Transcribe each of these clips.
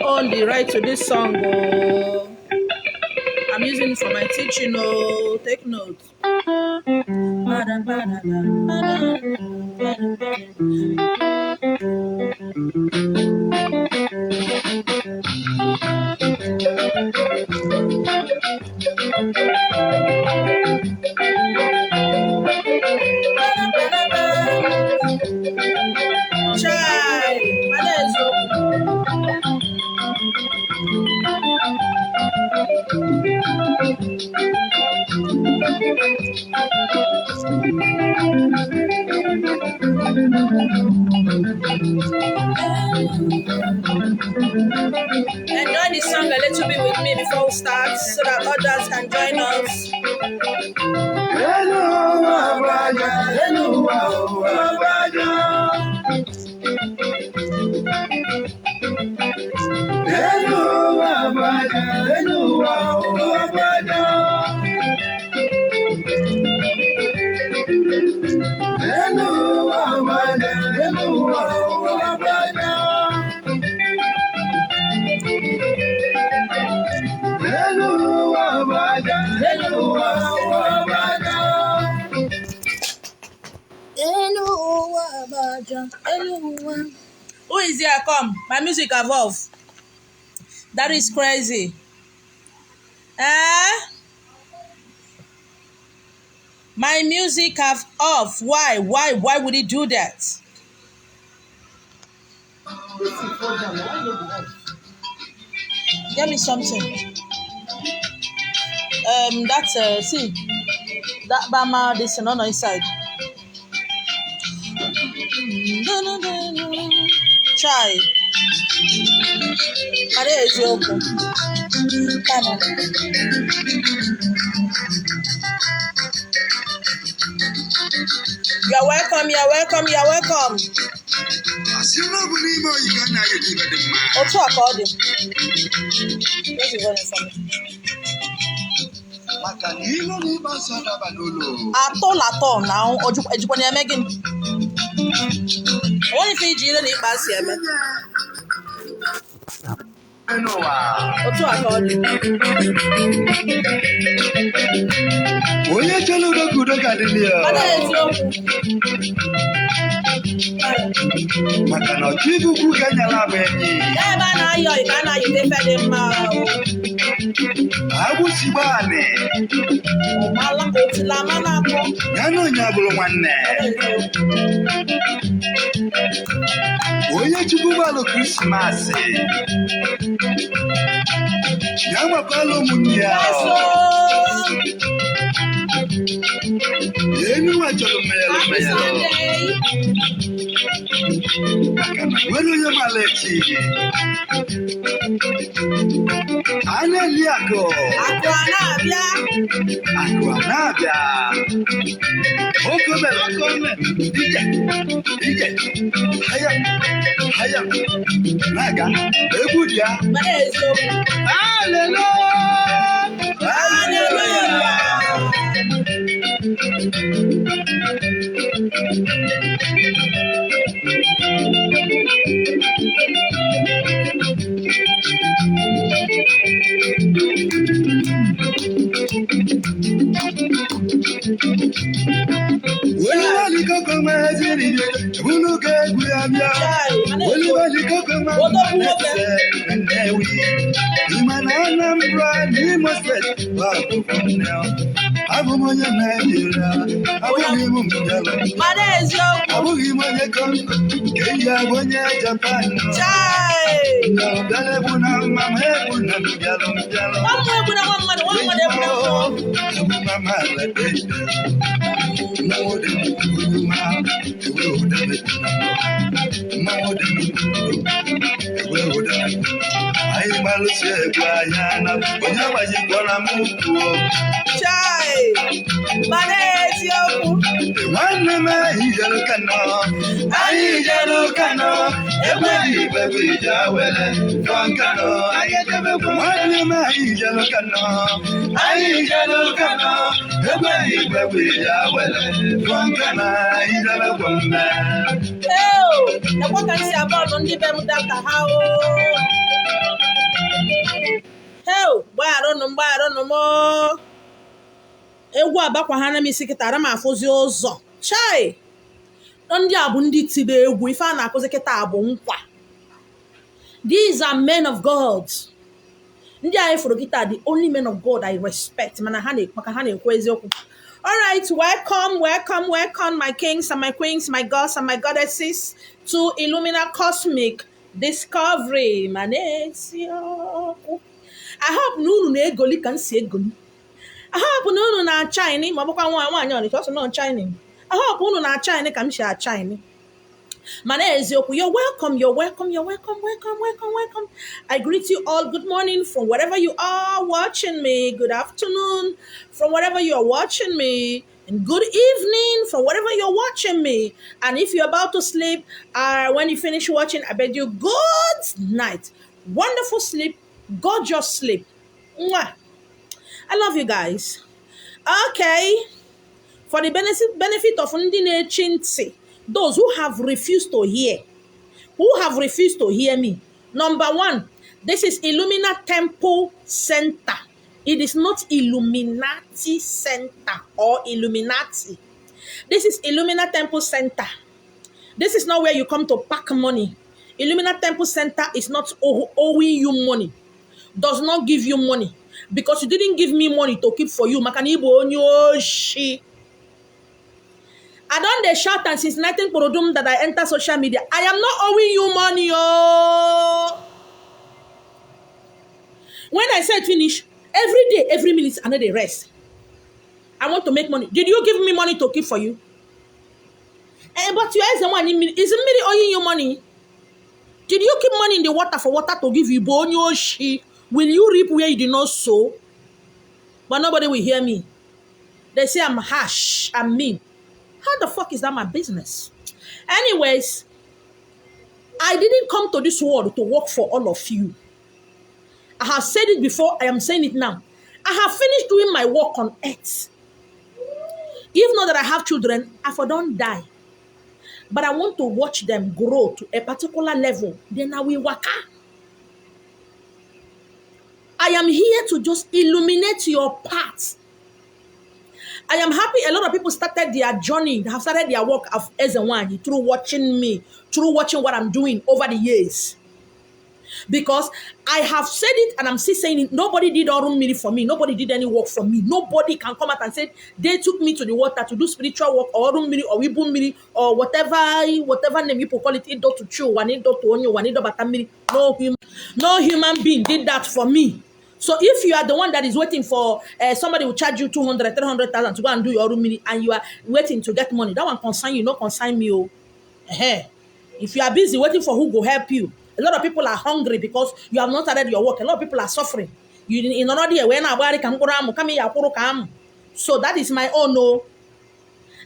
own the right to this song. Oh. I'm using it for my teaching. Oh, take note. Chai, enjoy the song a little bit with me before we start so that others can join us. Who is here? Come, my music have off. That is crazy. My music have off. Why? Why would he do that? Give me something. That's see that Bama this on inside. Chai. Maria is open. You're welcome. What's your according? Where's the volume from? Atọ now. Ojukwu na Megan. Only Fiji no need pass here, man. What's your according? Oye chalo do kudo kadilia. Makano chibu kuganya la benyi. Eba na yo ikana yite fede ma. Abu sibane. Mala kotila mana ko. Yano nyabulo wanne. Oye chibu balo Christmas. Yama balo munya. Yenu wachalo meyalo. Wenu yamaleti. Aneliako. Aquanabia. Okome. DJ. Haya. Naga. Ebudia. Hallelujah. no more. Egwu abakwa ha na misi kitara ma afụzi ụzọ. Chai! Ndị a bụ ndị tiri egwu ife a na-akụzi kịta bụ nkwa. These are men of God. Ndị a ifuru kịta the only men of God I respect. Mana maka ha na-ekwu eziokwu. All right, welcome, my kings and my queens, my gods and my goddesses to Illumina Cosmic Discovery. I hope nunu na egoli kan si egoli. I hope nunu na China, ma bụkwa nwaanyị ọ dị no China. I hope nunu na China ka m si a China. Mana eziokwu, you're welcome. I greet you all. Good morning from wherever you are watching me. Good afternoon from wherever you are watching me. And good evening from wherever you're watching me. And if you're about to sleep, when you finish watching, I bid you good night. Wonderful sleep. Gorgeous sleep. Mwah. I love you guys. Okay. For the benefit of ndị na-echi ntị, those who have refused to hear, me. Number one, this is Illumina Temple Center. It is not Illuminati Center or Illuminati. This is Illumina Temple Center. This is not where you come to pack money. Illumina Temple Center is not owing you money. Does not give you money. Because you didn't give me money to keep for you. Makanibo onyoshi. I don't dey shout and since 19 Porodum that I enter social media. I am not owing you money, oh. When I said finish, every day, every minute, I know the rest. I want to make money. Did you give me money to keep for you? But you ask the one, isn't me owing you money? Did you keep money in the water for water to give you? Bonyoshi. Will you reap where you did not sow? But nobody will hear me. They say I'm harsh, I'm mean. How the fuck is that my business? Anyways, I didn't come to this world to work for all of you. I have said it before, I am saying it now. I have finished doing my work on earth. If not that I have children, I don't die. But I want to watch them grow to a particular level. Then I will work. I am here to just illuminate your path. I am happy a lot of people started their journey, have started their work of Ezenwanyi through watching me, through watching what I'm doing over the years. Because I have said it and I'm still saying it, nobody did all room for me, nobody did any work for me. Nobody can come out and say they took me to the water to do spiritual work or room or wibun miri or whatever name people call it, ido to chew, one ido to onyo, one ido batamiri. No human being did that for me. So if you are the one that is waiting for somebody will charge you 200, 300,000 to go and do your room mini and you are waiting to get money, that one concern you, not concern me. Oh. If you are busy waiting for who will help you, a lot of people are hungry because you have not started your work. A lot of people are suffering. So that is my own. No.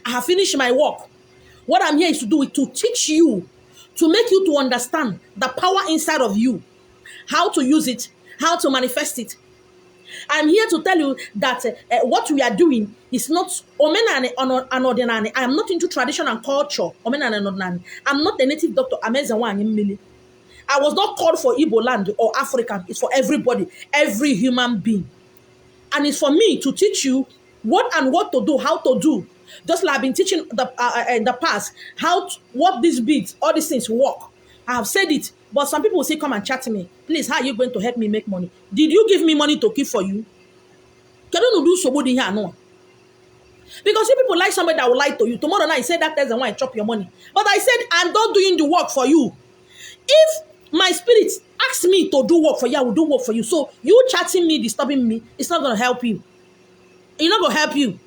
I have finished my work. What I'm here is to do is to teach you, to make you to understand the power inside of you, how to use it, how to manifest it. I'm here to tell you that what we are doing is not omenane and ordinary. I am not into tradition and culture. Omenane and ordinary. I'm not a native doctor. I was not called for Igbo land or African. It's for everybody, every human being. And it's for me to teach you what to do, how to do. Just like I've been teaching in the past, what these beads, all these things work. I have said it. But some people will say, come and chat to me. Please, how are you going to help me make money? Did you give me money to keep for you? Can you do somebody here? No. Because you people like somebody that will lie to you. Tomorrow night, say that person why I chop your money. But I said, I'm not doing the work for you. If my spirit asks me to do work for you, I will do work for you. So you chatting me, disturbing me, it's not going to help you. It's not going to help you.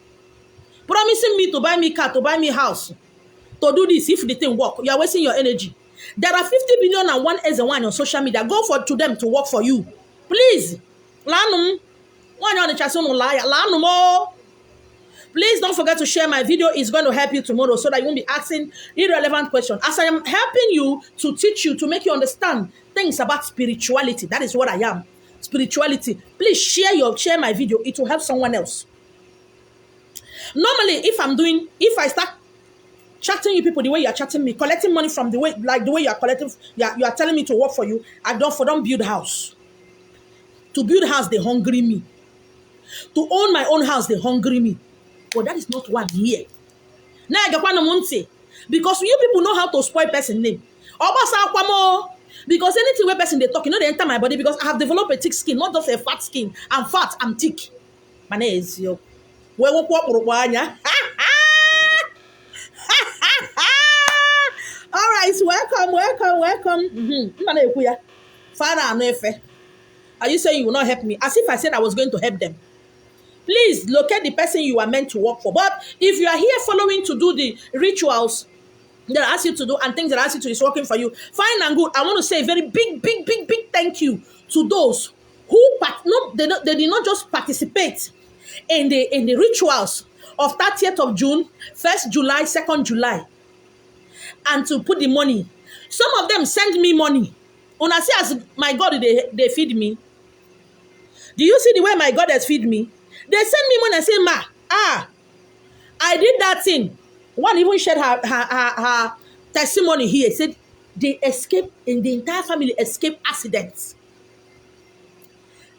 Promising me to buy me car, to buy me house, to do this, if the thing work, you are wasting your energy. There are 50 billion and one as a one on social media. Go to them to work for you. Please. Please don't forget to share my video. It's going to help you tomorrow so that you won't be asking irrelevant questions. As I am helping you to teach you, to make you understand things about spirituality. That is what I am. Spirituality. Please share my video. It will help someone else. Normally, if I start chatting you people the way you are chatting me, collecting money from the way you are collecting, you are telling me to work for you, I don't build house. To build house, they hungry me. To own my own house, they hungry me. But that is not why I'm here. Now I get one month. Because you people know how to spoil person name. Because anything where person they talk, they enter my body because I have developed a thick skin, not just a fat skin. I'm fat, I'm thick. My name is yo. All right, welcome. Father, are you saying you will not help me? As if I said I was going to help them. Please locate the person you are meant to work for. But if you are here following to do the rituals that I ask you to do and things that I ask you to is working for you, fine and good. I want to say a very big thank you to those who they did not just participate in the rituals of 30th of June, 1st July, 2nd July, and to put the money. Some of them send me money. When I say, as my God, they feed me. Do you see the way my God has feed me? They send me money and say, I did that thing. One even shared her testimony here. Said they escaped, and the entire family escaped accidents.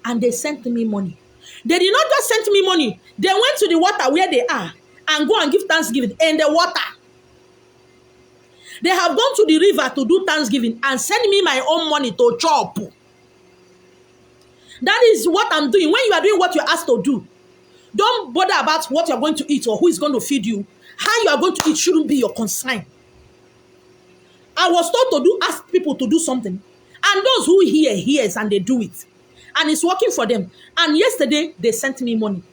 And they sent me money. They did not just send me money. They went to the water where they are and go and give thanksgiving in the water. They have gone to the river to do thanksgiving and send me my own money to chop. That is what I'm doing. When you are doing what you're asked to do, don't bother about what you're going to eat or who is going to feed you. How you are going to eat shouldn't be your concern. I was told to ask people to do something. And those who hears and they do it. And it's working for them. And yesterday, they sent me money.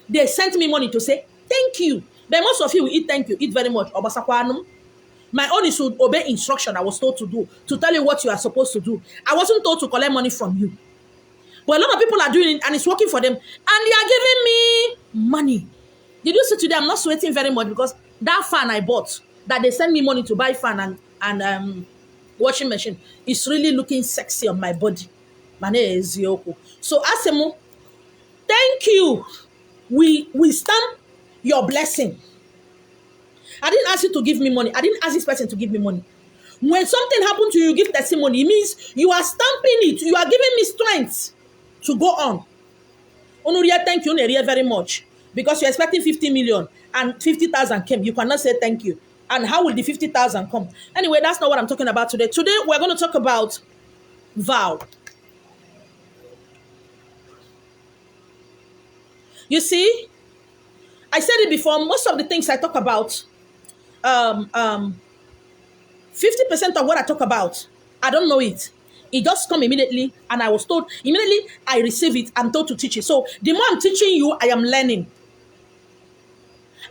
They sent me money to say, thank you. But most of you will eat thank you, eat very much. My own is to obey instruction I was told to do, to tell you what you are supposed to do. I wasn't told to collect money from you. But a lot of people are doing it and it's working for them. And they are giving me money. Did you see today? I'm not sweating very much because that fan I bought, that they send me money to buy fan and washing machine, is really looking sexy on my body. My name is Yoko. So Asemu, thank you. We stamp your blessing. I didn't ask you to give me money. I didn't ask this person to give me money. When something happened to you, you give testimony. It means you are stamping it. You are giving me strength to go on. Onuria, thank you, Onuria, very much. Because you're expecting 50 million and 50,000 came. You cannot say thank you. And how will the 50,000 come? Anyway, that's not what I'm talking about today. Today, we're going to talk about vow. You see, I said it before, most of the things I talk about, 50% of what I talk about, I don't know it. It just come immediately, and I was told, immediately I receive it, I'm told to teach it. So the more I'm teaching you, I am learning.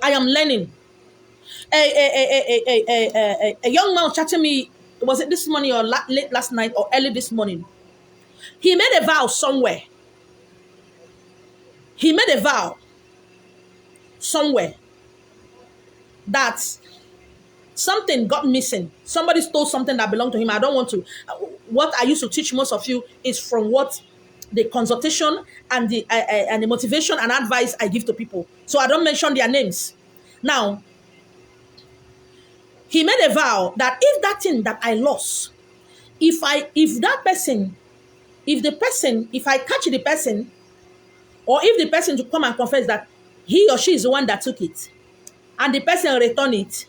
I am learning. A young man was chatting me, was it this morning or late last night or early this morning? He made a vow somewhere. He made a vow somewhere that something got missing. Somebody stole something that belonged to him. I don't want to. What I used to teach most of you is from what the consultation and the motivation and advice I give to people. So I don't mention their names. Now, he made a vow that if that thing that I lost, if I catch the person, or if the person to come and confess that he or she is the one that took it, and the person return it,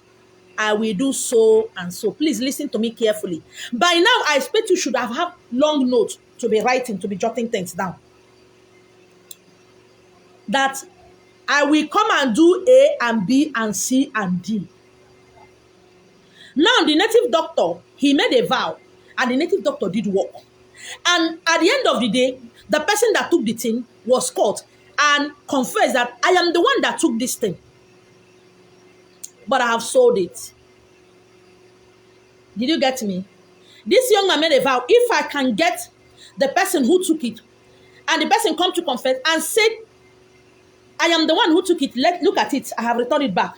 I will do so and so. Please listen to me carefully. By now, I expect you should have long notes to be writing, to be jotting things down. That I will come and do A and B and C and D. Now, the native doctor, he made a vow, and the native doctor did work. And at the end of the day, the person that took the thing was caught and confessed that I am the one that took this thing. But I have sold it. Did you get me? This young man made a vow. If I can get the person who took it, and the person come to confess and said, I am the one who took it, look at it, I have returned it back.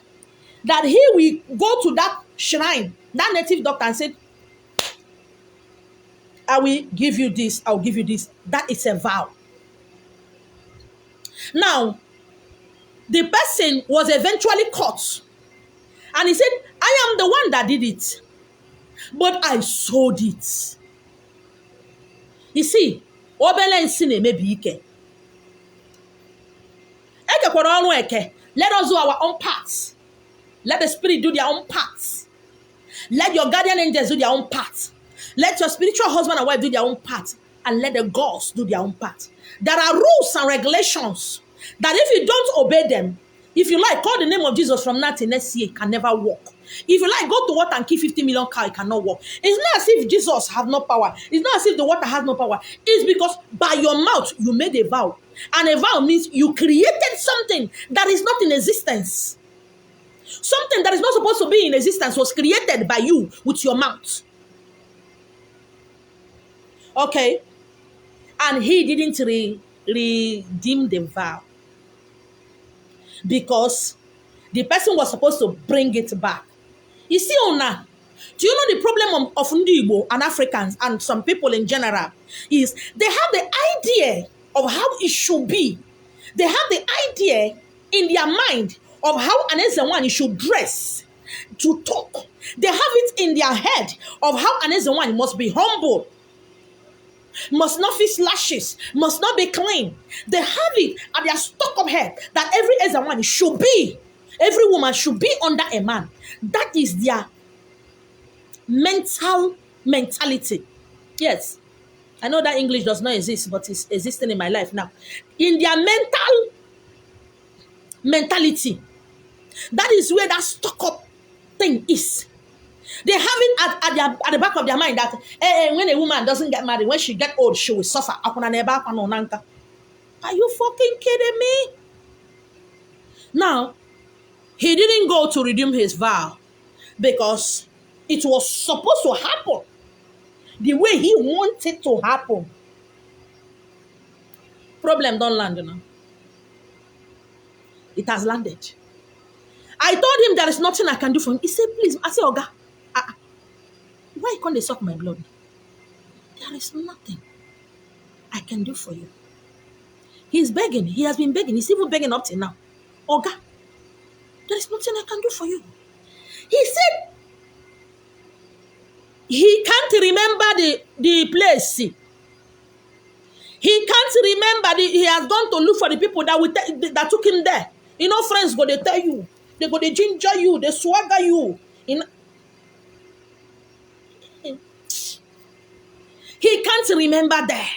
That he will go to that shrine, that native doctor, and said, I will give you this, I'll give you this. That is a vow. Now, the person was eventually caught. And he said, I am the one that did it. But I sold it. You see, obele nsine maybe ike. Let us do our own parts. Let the spirit do their own parts. Let your guardian angels do their own part. Let your spiritual husband and wife do their own part. And let the gods do their own part. There are rules and regulations that if you don't obey them, if you like, call the name of Jesus from now till next year, it can never work. If you like, go to water and kill 50 million cows, it cannot work. It's not as if Jesus has no power. It's not as if the water has no power. It's because by your mouth, you made a vow. And a vow means you created something that is not in existence. Something that is not supposed to be in existence was created by you with your mouth. Okay? And he didn't redeem the vow. Because the person was supposed to bring it back. You see, Ona, do you know the problem of Ndibo and Africans and some people in general is they have the idea of how it should be. They have the idea in their mind of how an Ezewan should dress, to talk. They have it in their head of how an Ezewan must be humble, must not fix lashes, must not be clean. They have it at their stock of head that every Ezewan should be, every woman should be under a man. That is their mentality. Yes, I know that English does not exist, but it's existing in my life now. In their mentality, that is where that stuck up thing is. They have it at the back of their mind that when a woman doesn't get married, when she get old, she will suffer. Are you fucking kidding me? Now, he didn't go to redeem his vow because it was supposed to happen the way he wanted to happen. Problem don't land, you know. It has landed. I told him there is nothing I can do for him. He said, please. I said, Oga, why can't they suck my blood? There is nothing I can do for you. He's begging. He has been begging. He's even begging up till now. Oga, there is nothing I can do for you. He said he can't remember the place. He can't remember. He has gone to look for the people that took him there. You know, friends go, they tell you. They go, they ginger you. They swagger you. He can't remember there.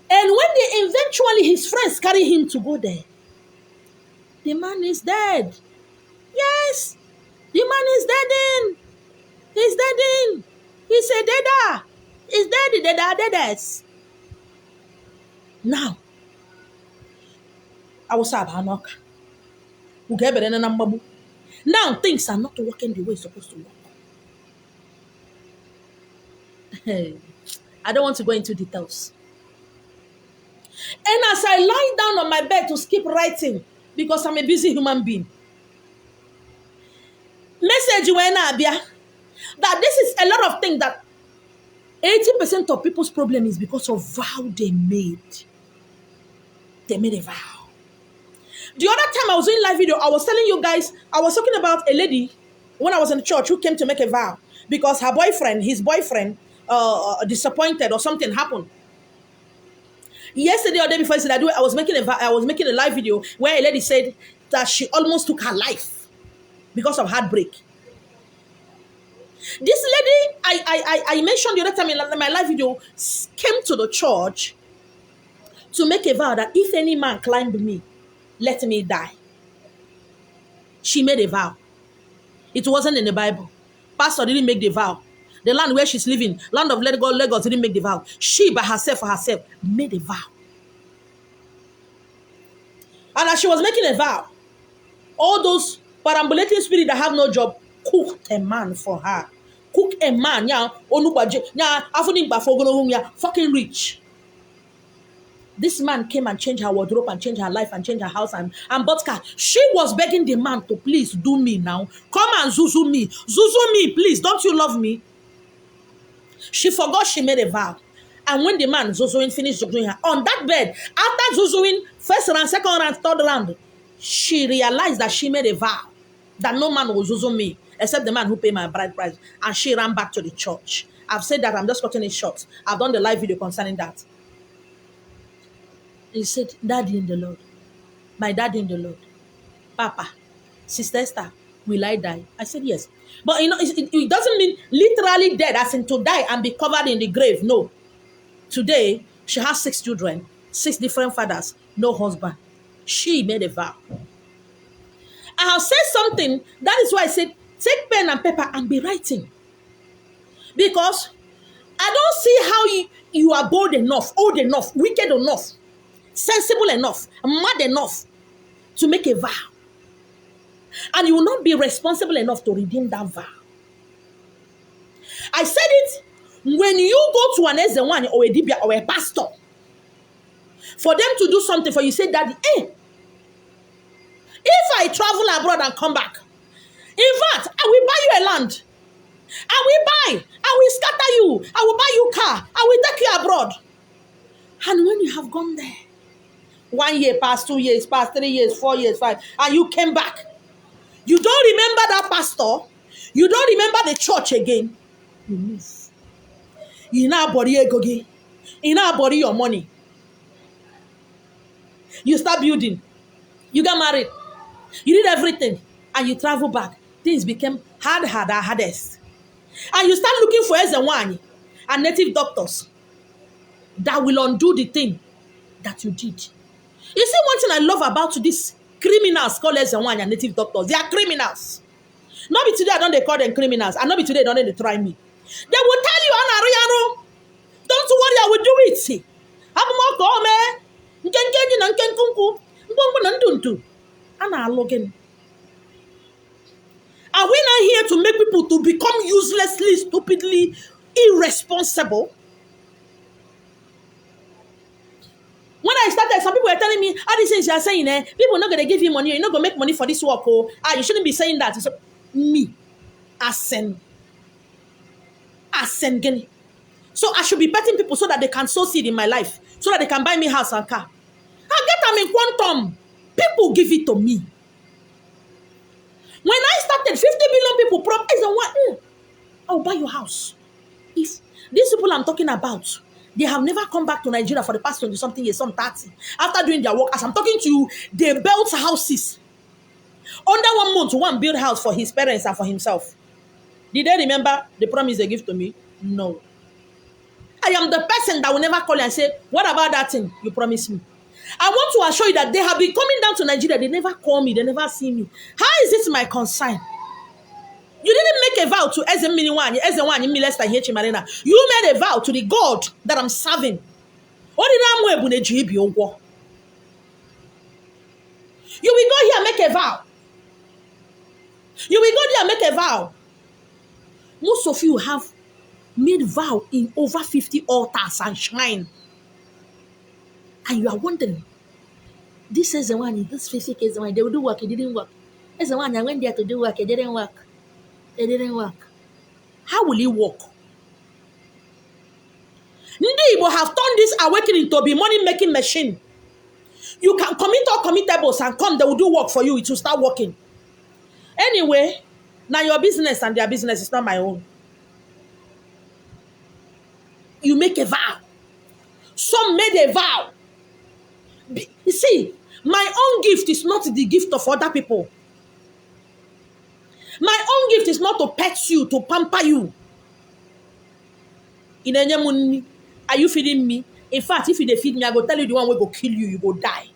And when eventually his friends carry him to go there, the man is dead. Yes, the man is dead in. He's dead in. He's a deader. He's dead. They are deaders. Now, I was Abanok. Now things are not working the way it's supposed to work. I don't want to go into details. And as I lie down on my bed to skip writing, because I'm a busy human being, message when Abia that this is a lot of things that 80% of people's problem is because of vow they made. They made a vow. The other time I was doing live video, I was telling you guys, I was talking about a lady when I was in the church who came to make a vow because his boyfriend disappointed or something happened. Yesterday or the day before, I was making a live video where a lady said that she almost took her life because of heartbreak. This lady I mentioned the other time in my live video came to the church to make a vow that if any man climbed me, let me die. She made a vow. It wasn't in the Bible. Pastor didn't make the vow. The land where she's living, land of Lagos, didn't make the vow. She by herself, for herself, made a vow. And as she was making a vow, all those perambulating spirits that have no job cooked a man for her. Cook a man, fucking rich. This man came and changed her wardrobe and changed her life and changed her house and bought car. She was begging the man to please do me now. Come and zuzu me. Zuzu me, please. Don't you love me? She forgot she made a vow. And when the man zuzuing finished zuzuing her on that bed, after zuzuing first round, second round, third round, she realized that she made a vow that no man will zuzu me except the man who paid my bride price. And she ran back to the church. I've said that. I'm just cutting it short. I've done the live video concerning that. He said, Daddy in the Lord, My dad in the Lord. Papa, Sister Esther, will I die? I said yes. But it doesn't mean literally dead, as in to die and be covered in the grave. No. Today, she has 6 children, 6 different fathers, no husband. She made a vow. I have said something. That is why I said, take pen and paper and be writing. Because I don't see how you are bold enough, old enough, wicked enough, sensible enough, mad enough to make a vow. And you will not be responsible enough to redeem that vow. I said it, when you go to an Ezewani or a Dibia or a pastor, for them to do something for you, say, Daddy, if I travel abroad and come back, in fact, I will buy you a land. I will scatter you. I will buy you car. I will take you abroad. And when you have gone there, 1 year passed, 2 years passed, 3 years, 4 years, 5, and you came back, you don't remember that pastor. You don't remember the church again. You move. You now body egogi. You now body your money. You start building. You got married. You did everything. And you travel back. Things became hardest. And you start looking for Ezewani and native doctors that will undo the thing that you did. You see, one thing I love about these criminals called Ezewani and native doctors. They are criminals. Not be today I don't they call them criminals. And not be today don't they try me. They will tell you, Anna Riano, don't worry, I will do it. I'm more come. Are we not here to make people to become uselessly, stupidly, irresponsible? When I started, some people were telling me, all these things you are saying, people are not going to give you money, you're not going to make money for this work. Oh, you shouldn't be saying that. So, me, Asen Geni. So I should be betting people so that they can sow seed in my life, so that they can buy me house and car. I get them in quantum. People give it to me. When I started, 50 billion people promised and what? I'll buy your house. If these people I'm talking about, they have never come back to Nigeria for the past 20-something years, some 30. After doing their work, as I'm talking to you, they built houses. Under 1 month, one built house for his parents and for himself. Did they remember the promise they give to me? No. I am the person that will never call you and say, what about that thing you promised me? I want to assure you that they have been coming down to Nigeria. They never call me. They never see me. How is it my concern? You didn't make a vow to Ezewani Milesta H. Marina. You made a vow to the God that I'm serving. What did I do? You will go here and make a vow. You will go there and make a vow. Most of you have made vow in over 50 altars and shrine. And you are wondering, this is the one, this fake is the one, they will do work, it didn't work. It's the one I went there to do work, it didn't work. It didn't work. How will it work? Ndị Igbo have turned this awakening to be money-making machine. You can commit all committables and come, they will do work for you, it will start working. Anyway, now your business and their business is not my own. You make a vow. Some made a vow. You see, my own gift is not the gift of other people. My own gift is not to pet you, to pamper you. Are you feeding me? In fact, if you dey feed me, I go tell you the one will go kill you, you go die.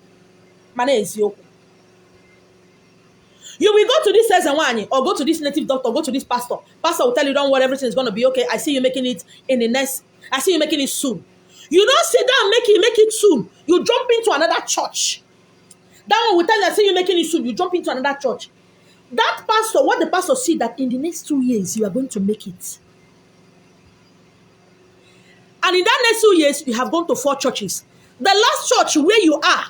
My name is Yoko. You will go to this Ezewani or go to this native doctor, go to this pastor. Pastor will tell you, don't worry, everything is going to be okay. I see you making it in the next, I see you making it soon. You don't sit down, make it soon. You jump into another church. That one will tell you, I see you making it soon. You jump into another church. That pastor, what the pastor see that in the next 2 years, you are going to make it. And in that next 2 years, you have gone to 4 churches. The last church where you are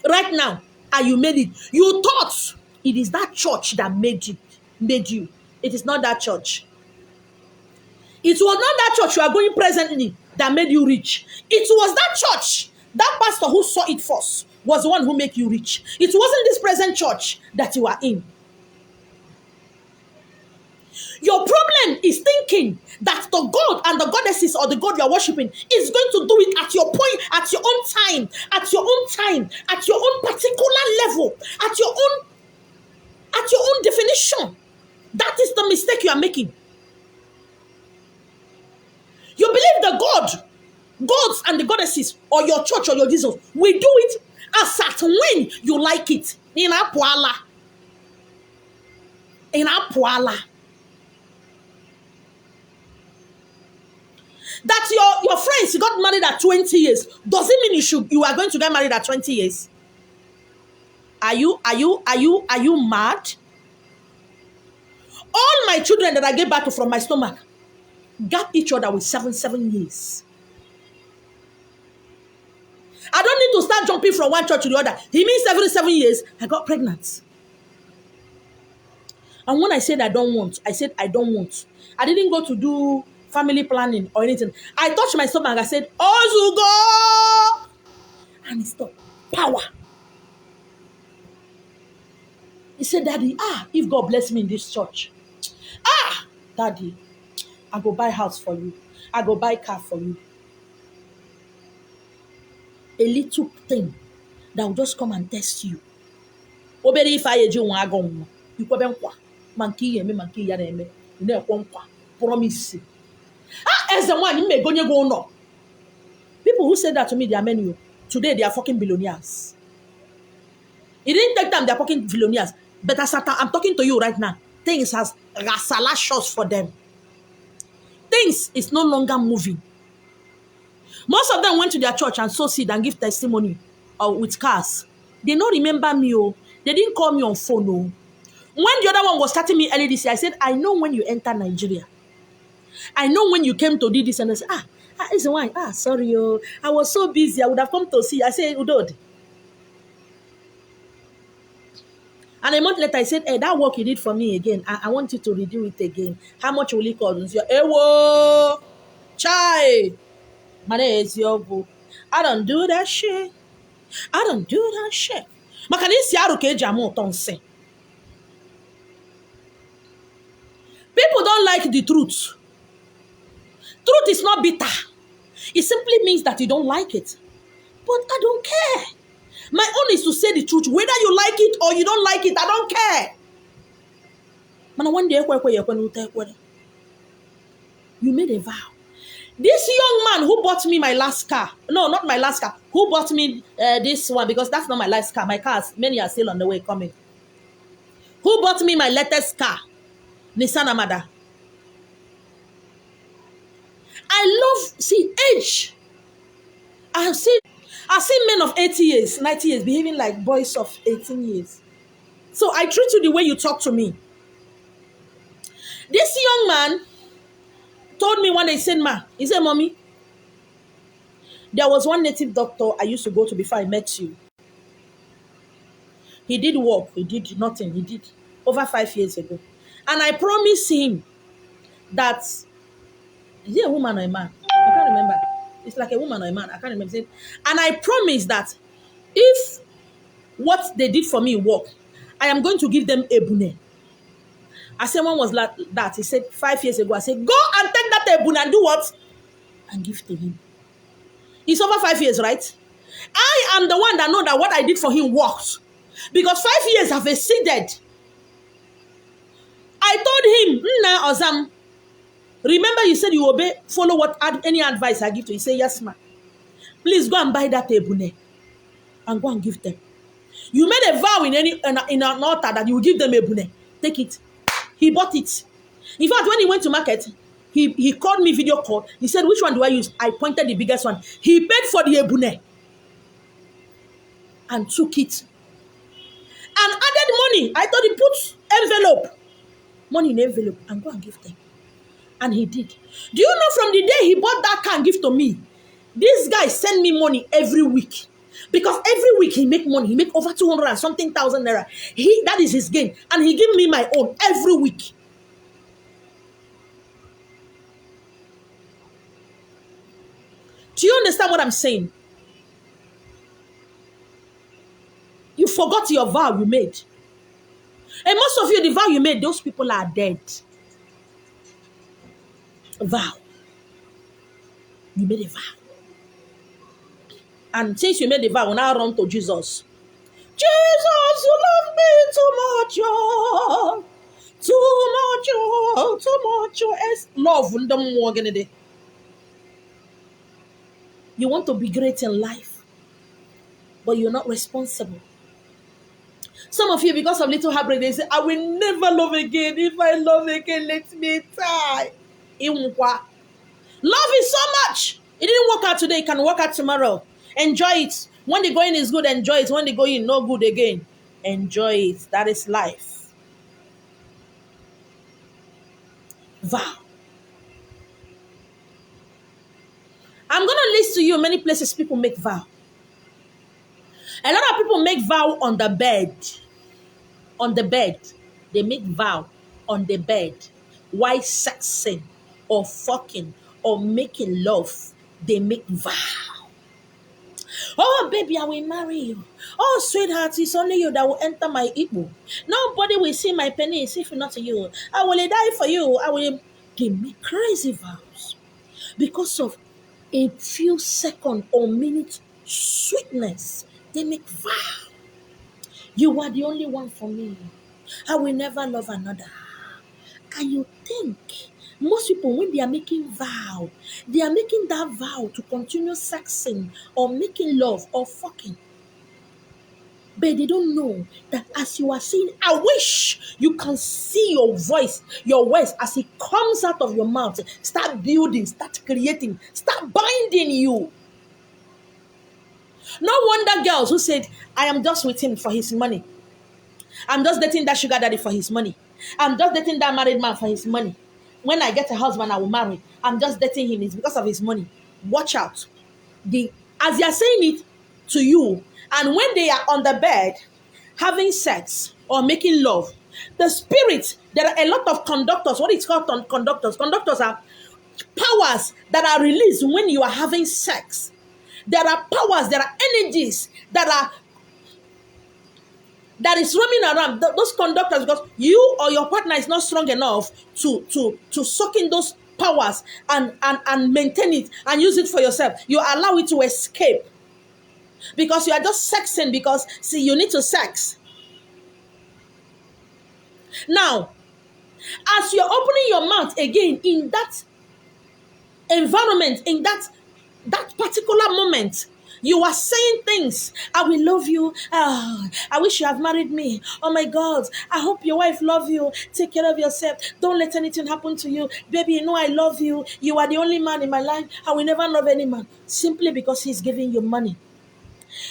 right now, and you made it, you thought it is that church that made you. It is not that church. It was not that church you are going presently that made you rich. It was that church, that pastor who saw it first, was the one who made you rich. It wasn't this present church that you are in. Your problem is thinking that the God and the goddesses or the God you are worshiping is going to do it at your point, at your own time, at your own time, at your own particular level, at your own definition. That is the mistake you are making. You believe the gods and the goddesses or your church or your Jesus will do it as at when you like it. In Apuala. In Apuala. That your friends got married at 20 years doesn't mean you are going to get married at 20 years. Are you mad? All my children that I gave back from my stomach got each other with 7 years. I don't need to start jumping from one church to the other. He means every 7 years I got pregnant. And when I said I don't want, I said I don't want. I didn't go to do family planning or anything. I touched my stomach and I said, Ozugo! And it stopped. Power. He said, Daddy, if God bless me in this church, Daddy, I go buy house for you. I go buy car for you. A little thing that will just come and test you. Obere if I eji nwa ago nwa. Ikwobe nkwa. Manki yeme manki ya eme. Ine ekwo nkwa. Promise. As the one you may go no. People who said that to me, they are many. Today they are fucking billionaires. It didn't take them, they are fucking billionaires. But as I'm talking to you right now, things has rasala for them. Things is no longer moving. Most of them went to their church and sow seed and give testimony with cars. They don't remember me. They didn't call me on phone. When the other one was starting me early this year, I said, I know when you enter Nigeria. I know when you came to do this. And I said, it's why. Sorry. I was so busy. I would have come to see. I said, Udod. And a month later, I said, hey, that work you did for me again, I want you to redo it again. How much will it cost? Ewo, chai. Money is your book. I don't do that shit. I don't do that shit. People don't like the truth. Truth is not bitter. It simply means that you don't like it. But I don't care. My own is to say the truth. Whether you like it or you don't like it, I don't care. You made a vow. This young man who bought me my last car, no, not my last car, who bought me this one, because that's not my last car. My cars, many are still on the way coming. Who bought me my latest car? Nissan Amada. See, age. I've seen men of 80 years, 90 years behaving like boys of 18 years. So I treat you the way you talk to me. This young man told me one day, he said, Mommy, there was one native doctor I used to go to before I met you. He did work. He did nothing. He did over 5 years ago. And I promised him that, is it a woman or a man? I can't remember. It's like a woman or a man. I can't remember. And I promised that if what they did for me work, I am going to give them ebune. I said, one was like that. He said 5 years ago, I said, go and take that ebune and do what? And give to him. It's over 5 years, right? I am the one that know that what I did for him worked. Because 5 years have exceeded. I told him, Ozam, remember you said you obey, follow any advice I give to you. He said, yes, ma'am. Please go and buy that ebune and go and give them. You made a vow in an altar that you will give them ebune. Take it. He bought it. In fact, when he went to market, he called me video call. He said, which one do I use? I pointed the biggest one. He paid for the ebune and took it. And added money. I thought he put envelope. Money in envelope and go and give them. And he did. Do you know from the day he bought that car and give to me, this guy send me money every week. Because every week he make money. He make over 200 and something thousand naira. That is his gain. And he give me my own every week. Do you understand what I'm saying? You forgot your vow you made. And most of you, the vow you made, those people are dead. Vow. You made a vow. And since you made a vow, now run to Jesus. Jesus, you love me too much, oh. Too much, oh. Too much, oh. Love, you want to be great in life, but you're not responsible. Some of you, because of little heartbreak, they say, I will never love again. If I love again, let me die. Love is so much. It didn't work out today, it can work out tomorrow. Enjoy it. When the going is good, enjoy it. When the going no good again, enjoy it. That is life. Vow. I'm going to list to you many places people make vow. A lot of people make vow on the bed. On the bed. They make vow on the bed. While sexing or fucking or making love, they make vow. Oh, baby, I will marry you. Oh, sweetheart, it's only you that will enter my Igbo. Nobody will see my penis if not you. I will die for you. I will. They make crazy vows because of a few seconds or minutes sweetness. They make vow. You are the only one for me. I will never love another. And you think most people, when they are making vow, they are making that vow to continue sexing or making love or fucking. But they don't know that as you are saying, I wish you can see your voice, your words as it comes out of your mouth. Start building, start creating, start binding you. No wonder girls who said, I am just with him for his money. I'm just dating that sugar daddy for his money. I'm just dating that married man for his money. When I get a husband, I will marry. I'm just dating him. It's because of his money. Watch out. As they are saying it to you, and when they are on the bed having sex or making love, the spirit, there are a lot of conductors. What is called conductors? Conductors are powers that are released when you are having sex. There are powers, there are energies that is roaming around those conductors, because you or your partner is not strong enough to suck in those powers and maintain it and use it for yourself. You allow it to escape because you are just sexing because, see, you need to sex. Now, as you're opening your mouth again in that environment, in that particular moment, you are saying things. I will love you. I wish you have married me. Oh my God. I hope your wife loves you. Take care of yourself. Don't let anything happen to you. Baby, you know I love you. You are the only man in my life. I will never love any man. Simply because he's giving you money.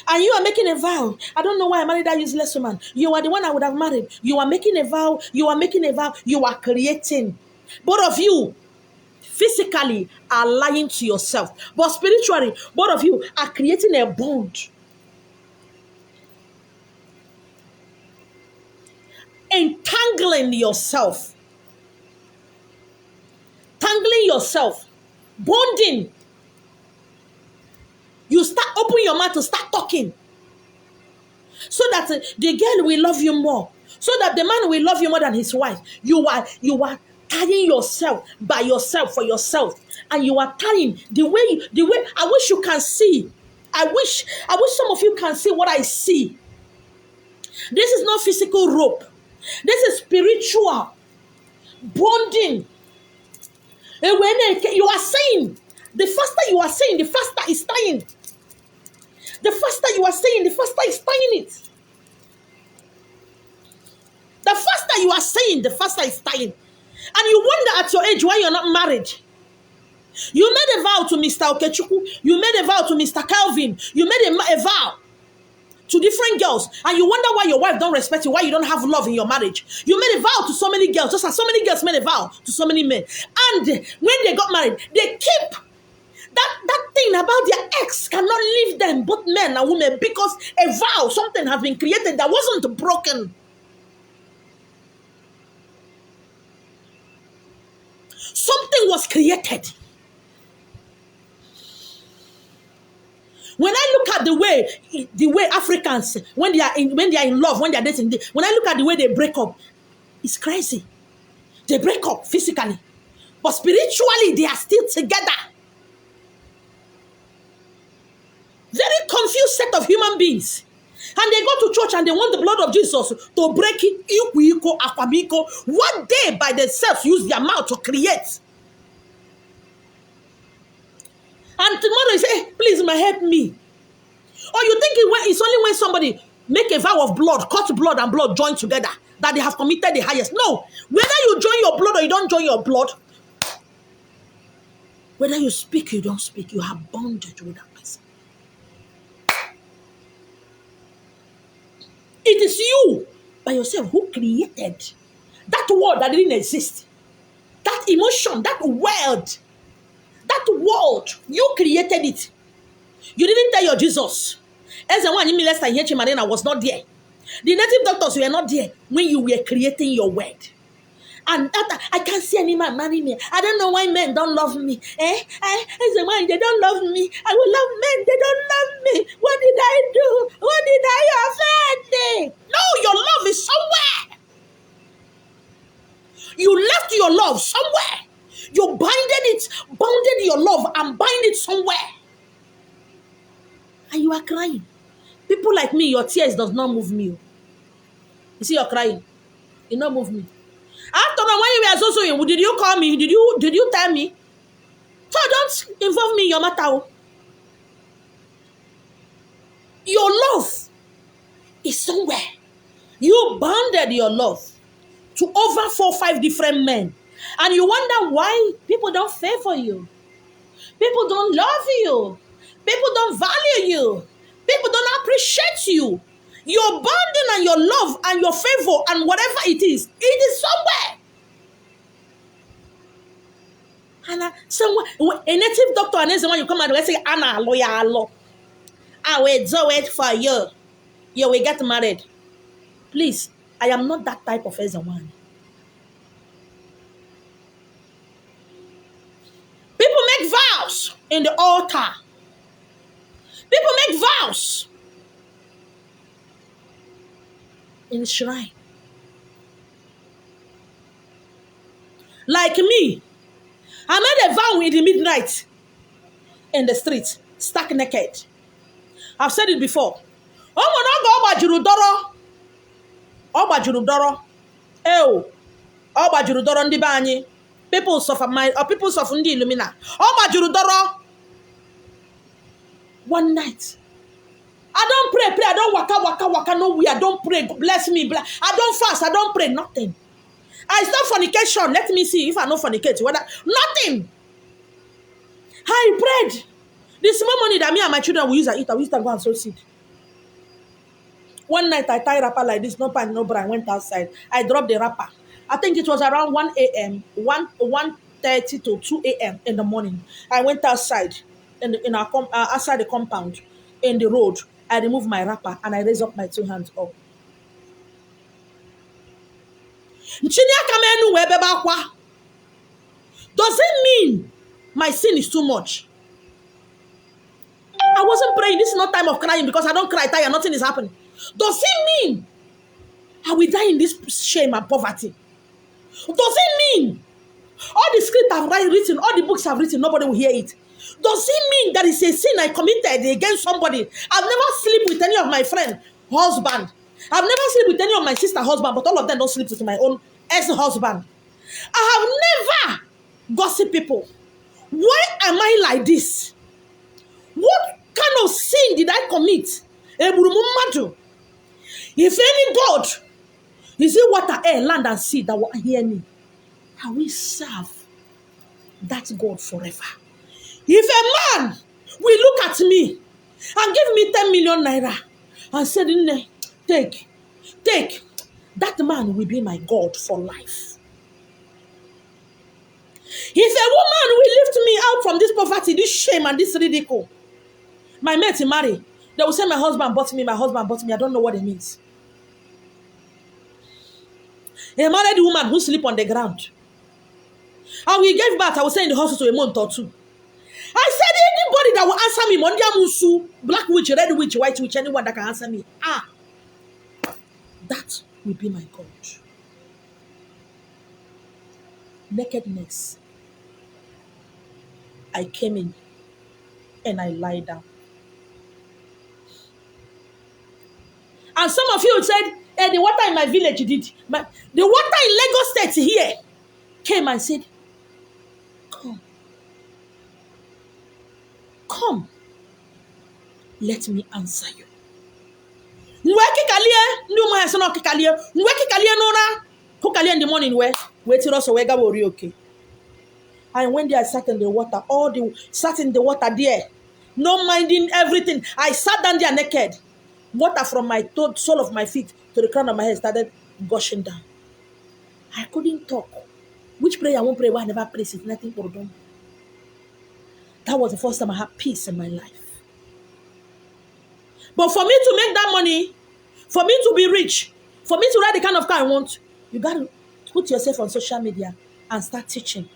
And you are making a vow. I don't know why I married that useless woman. You are the one I would have married. You are making a vow. You are making a vow. You are creating. Both of you physically are lying to yourself, but spiritually, both of you are creating a bond. Entangling yourself. Tangling yourself. Bonding. You start opening your mouth to start talking. So that the girl will love you more. So that the man will love you more than his wife. You are tying yourself by yourself for yourself, and you are tying the way I wish you can see. I wish some of you can see what I see. This is not physical rope. This is spiritual bonding. And when you are saying, the faster you are saying, the faster is tying. The faster you are saying, the faster is tying it. The faster you are saying, the faster is tying. And you wonder at your age why you're not married. You made a vow to Mr. Okechukwu. You made a vow to Mr. Calvin. You made a vow to different girls. And you wonder why your wife don't respect you, why you don't have love in your marriage. You made a vow to so many girls, just as so many girls made a vow to so many men. And when they got married, they keep that thing about their ex cannot leave them, both men and women, because a vow, something has been created that wasn't broken. Something was created. When I look at the way Africans, when they are in love, when they are dating, when I look at the way they break up, it's crazy. They break up physically. But spiritually, they are still together. Very confused set of human beings. And they go to church and they want the blood of Jesus to break it. What they by themselves use their mouth to create. And tomorrow you say, hey, please, help me. Or you think it's only when somebody make a vow of blood, cut blood and blood join together, that they have committed the highest. No. Whether you join your blood or you don't join your blood, whether you speak or you don't speak, you have bonded with that person. It is you by yourself who created that word that didn't exist. That emotion, that world, you created it. You didn't tell your Jesus. As the one Marina was not there. The native doctors were not there when you were creating your word. And that, I can't see any man marry me. I don't know why men don't love me. As the one, they don't love me. I will love men, they don't love me. What did I do? What did I offend? No, your love is somewhere. You left your love somewhere. You bounded your love and bind it somewhere. And you are crying. People like me, your tears does not move me. You see, you're crying. It not move me. After when you were so, did you call me? Did you tell me? So don't involve me in your matter. Your love is somewhere. You bounded your love to over 4 or 5 different men. And you wonder why people don't favor you. People don't love you. People don't value you. People don't appreciate you. Your bonding and your love and your favor and whatever it is somewhere. And somewhere, a native doctor and someone you come out and say, Anna, lawyer, I will do it for you. You will get married. Please, I am not that type of someone. People make vows in the altar. People make vows in the shrine. Like me, I made a vow in the midnight in the street, stark naked. I've said it before. People suffer people suffer ndi illumina. One night. I don't pray. I don't waka nowhere. I don't pray. Bless me. I don't fast. I don't pray. Nothing. I stop fornication. Let me see if I know fornicate. Nothing. I prayed. The small money that me and my children will use to eat, I will use to go and sow seed. One night I tied wrapper like this, no pan, no bra. I went outside. I dropped the wrapper. I think it was around 1 a.m., 1:30 to 2 a.m. in the morning. I went outside outside the compound in the road. I removed my wrapper and I raised up my 2 hands up. Does it mean my sin is too much? I wasn't praying. This is not time of crying because I don't cry, tire, nothing is happening. Does it mean I will die in this shame and poverty? Does it mean all the script I've written, all the books I've written, nobody will hear it? Does it mean that it's a sin I committed against somebody? I've never slept with any of my friends' husband. I've never slept with any of my sister's husband, but all of them don't sleep with my own ex-husband. I have never gossip people. Why am I like this? What kind of sin did I commit? If any God, is it water, air, land, and sea that will hear me? I will serve that God forever. If a man will look at me and give me 10 million naira and say, take, that man will be my God for life. If a woman will lift me out from this poverty, this shame, and this ridicule, my mate marry, they will say my husband bought me. I don't know what it means. A married woman who sleep on the ground. And we gave birth, I was saying in the hospital a month or 2. I said anybody that will answer me, Mondia Musu, black witch, red witch, white witch, anyone that can answer me, that will be my God. Nakedness I came in and I lied down. And some of you said, hey, the water in my village did. But the water in Lagos State here came and said, come, come, let me answer you. In the morning, waiting also where okay. And when they sat in the water, sat in the water there, no minding everything. I sat down there naked. Water from my sole of my feet to the crown of my head started gushing down. I couldn't talk. Which prayer I won't pray, why I never pray, it's nothing for them. That was the first time I had peace in my life. But for me to make that money, for me to be rich, for me to ride the kind of car I want, you got to put yourself on social media and start teaching.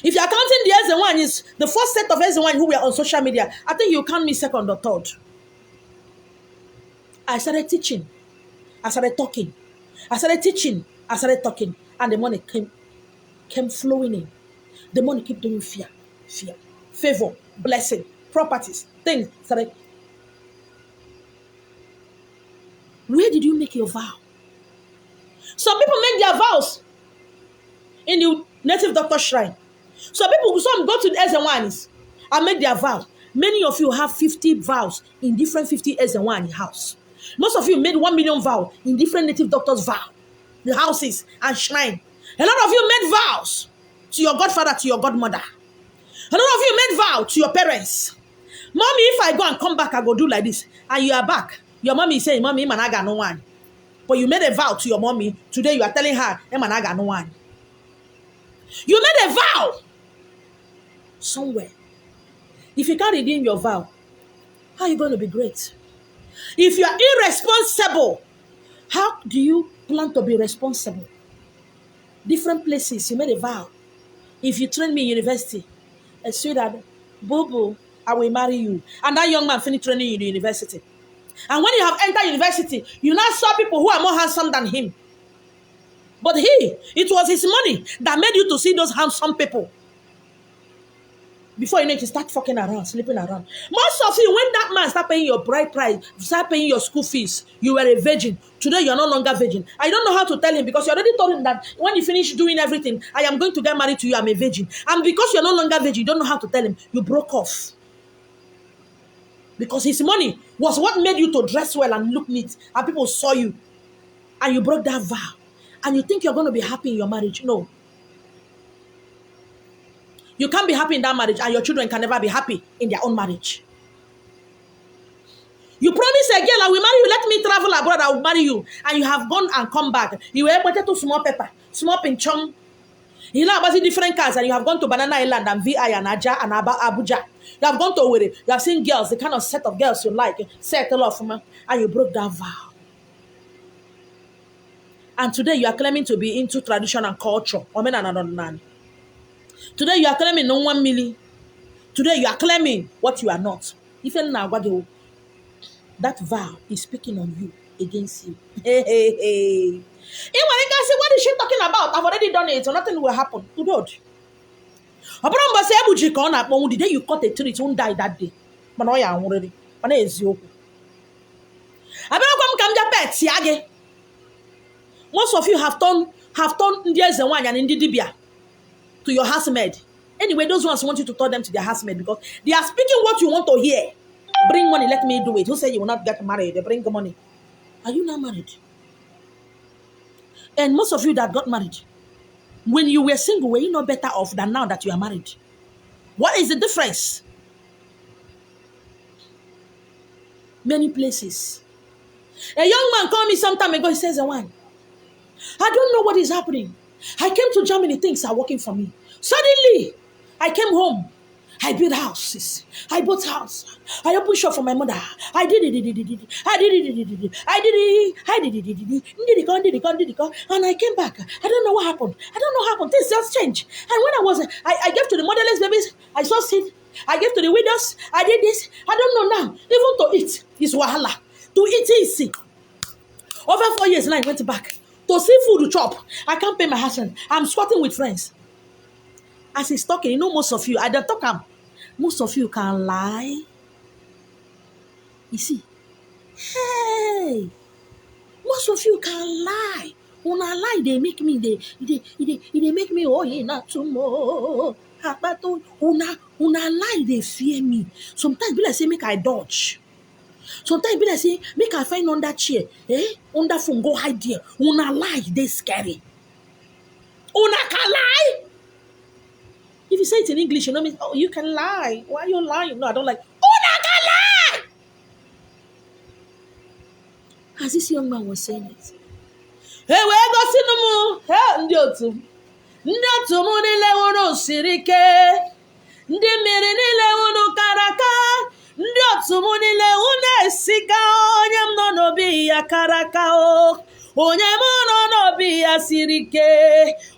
If you're counting the S1 is the first set of S1 who were on social media, I think you count me second or third. I started teaching. I started talking. I started teaching. I started talking. And the money came flowing in. The money kept doing fear, favor, blessing, properties, things. Started. Where did you make your vow? Some people make their vows in the native doctor shrine. Some go to the S1s and make their vow. Many of you have 50 vows in different 50 S1 house. Most of you made 1 million vow in different native doctors' vow, the houses and shrine. A lot of you made vows to your godfather, to your godmother. A lot of you made vow to your parents. Mommy, if I go and come back, I go do like this. And you are back. Your mommy is saying, Mommy, man, I got no one. But you made a vow to your mommy. Today you are telling her, man, I got no one. You made a vow somewhere. If you can't redeem your vow, how are you going to be great? If you are irresponsible, how do you plan to be responsible? Different places, you made a vow. If you train me in university, I say that, boo, I will marry you. And that young man finished training you in the university. And when you have entered university, you now saw people who are more handsome than him. But it was his money that made you to see those handsome people. Before you know it, you start fucking around, sleeping around. Most of you, when that man start paying your bride price, start paying your school fees, you were a virgin. Today, you are no longer virgin. I don't know how to tell him because you already told him that when you finish doing everything, I am going to get married to you, I'm a virgin. And because you're no longer virgin, you don't know how to tell him, you broke off. Because his money was what made you to dress well and look neat. And people saw you. And you broke that vow. And you think you're going to be happy in your marriage. No. You can't be happy in that marriage and your children can never be happy in their own marriage. You promise a girl, I will marry you, let me travel abroad, I will marry you. And you have gone and come back. You were able to small pepper, small pinchon. You know about different cars and you have gone to Banana Island and VI and Aja and Abuja. You have gone to Owerri. You have seen girls, the kind of set of girls you like, settle off, and you broke that vow. And today you are claiming to be into tradition and culture. Today you are claiming no 1 million. Today you are claiming what you are not. Even now, that vow is speaking on you, against you. Hey. What is she talking about? I've already done it, so nothing will happen. Good Lord. The day you cut a tree, it won't die that day. Most of you have turned Ndiaze and Ndidibia to your housemaid. Anyway, those ones want you to tell them to their housemaid because they are speaking what you want to hear. Bring money, let me do it. Who said you will not get married? They bring the money. Are you not married? And most of you that got married, when you were single, were you not better off than now that you are married? What is the difference? Many places. A young man called me some time ago. He says, "One, I don't know what is happening. I came to Germany, things are working for me. Suddenly, I came home. I built houses. I bought house. I opened shop for my mother. I did it. And I came back. I don't know what happened. Things just changed. And when I gave to the motherless babies, I saw seed. I gave to the widows. I did this. I don't know now. Even to eat is wahala. To eat is sick. Over 4 years now, I went back. To see food to chop. I can't pay my husband. I'm squatting with friends. As he's talking, you know, most of you, I don't talk am. Most of you can lie. You see, hey, most of you can lie. When I lie, they make me, they make me, oh, yeah, not tomorrow. But una lie, they fear me. Sometimes, be like say, make I dodge. Sometimes, be like say, make I find under chair. Under phone, go hide there. Una lie, they scary. Una can lie. If you say it in English, you know me. Oh, you can lie. Why are you lying? No, I don't like. Una can lie. As this young man was saying it. Hey, where go see no more? Hey, ndiotu. Ndiotu mu nile unu sirike. Ndi mmiri nile unu karaka. Ndiotu mu nile unu esika. Onye m nọ n'obi ya karaka o. Onye m nọ n'obi ya sirike.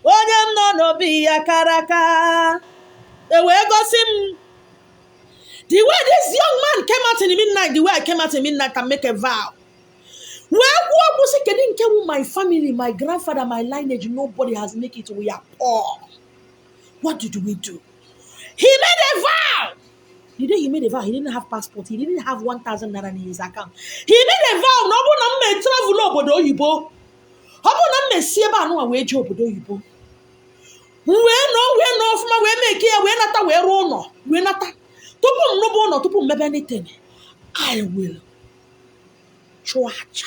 Onye m nọ n'obi ya karaka. Hey, where go see the way this young man came out in the midnight, the way I came out in the midnight can make a vow. My family, my grandfather, my lineage, nobody has made it. We are poor. What did we do? He made a vow. The day he made a vow, he didn't have passport. He didn't have 1,000 naira in his account. He made a vow. No travel obodo oyibo. Obo na me sieba no we je obodo oyibo. We no from we make here we nata we ro no. We nata. Tupu no bo no tupu mebe anything. I will. Choacha.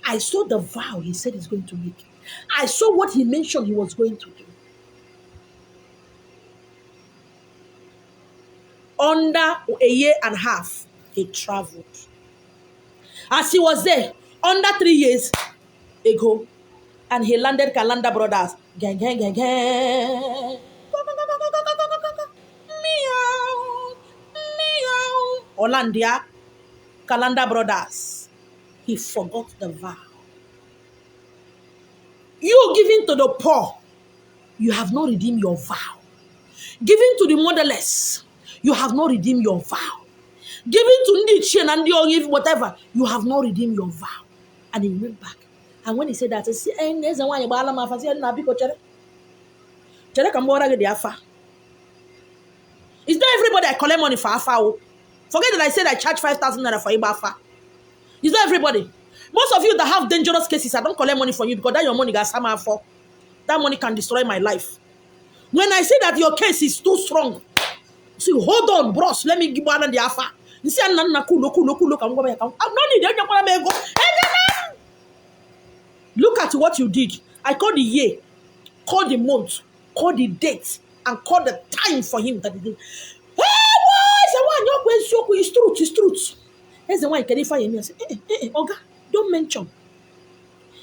I saw the vow he said he's going to make. I saw what he mentioned he was going to do. Under a year and a half, he traveled. As he was there, under 3 years ago, and he landed Kalanda Brothers. Gang, gang, gang, gang. Meow, meow. Hollandia, Kalanda Brothers. He forgot the vow. You giving to the poor, you have not redeemed your vow. Giving to the motherless, you have not redeemed your vow. Giving to Ndichen and the whatever, you have not redeemed your vow. And he went back. And when he said that, he said, it's not everybody I collect money for Afa. Forget that I said I charge 5,000 naira for Ibafa. It's not everybody. Most of you that have dangerous cases, I don't collect money from you because that your money got somehow for. That money can destroy my life. When I say that your case is too strong, see, hold on, bros. Let me give one the Afa. You see, I'm not cool. I'm not need. Look at what you did. I call the year, call the month, call the date, and call the time for him that he did. Hey, boy, it's truth. It's truth. That's the one can fire me. I say, Oga, don't mention.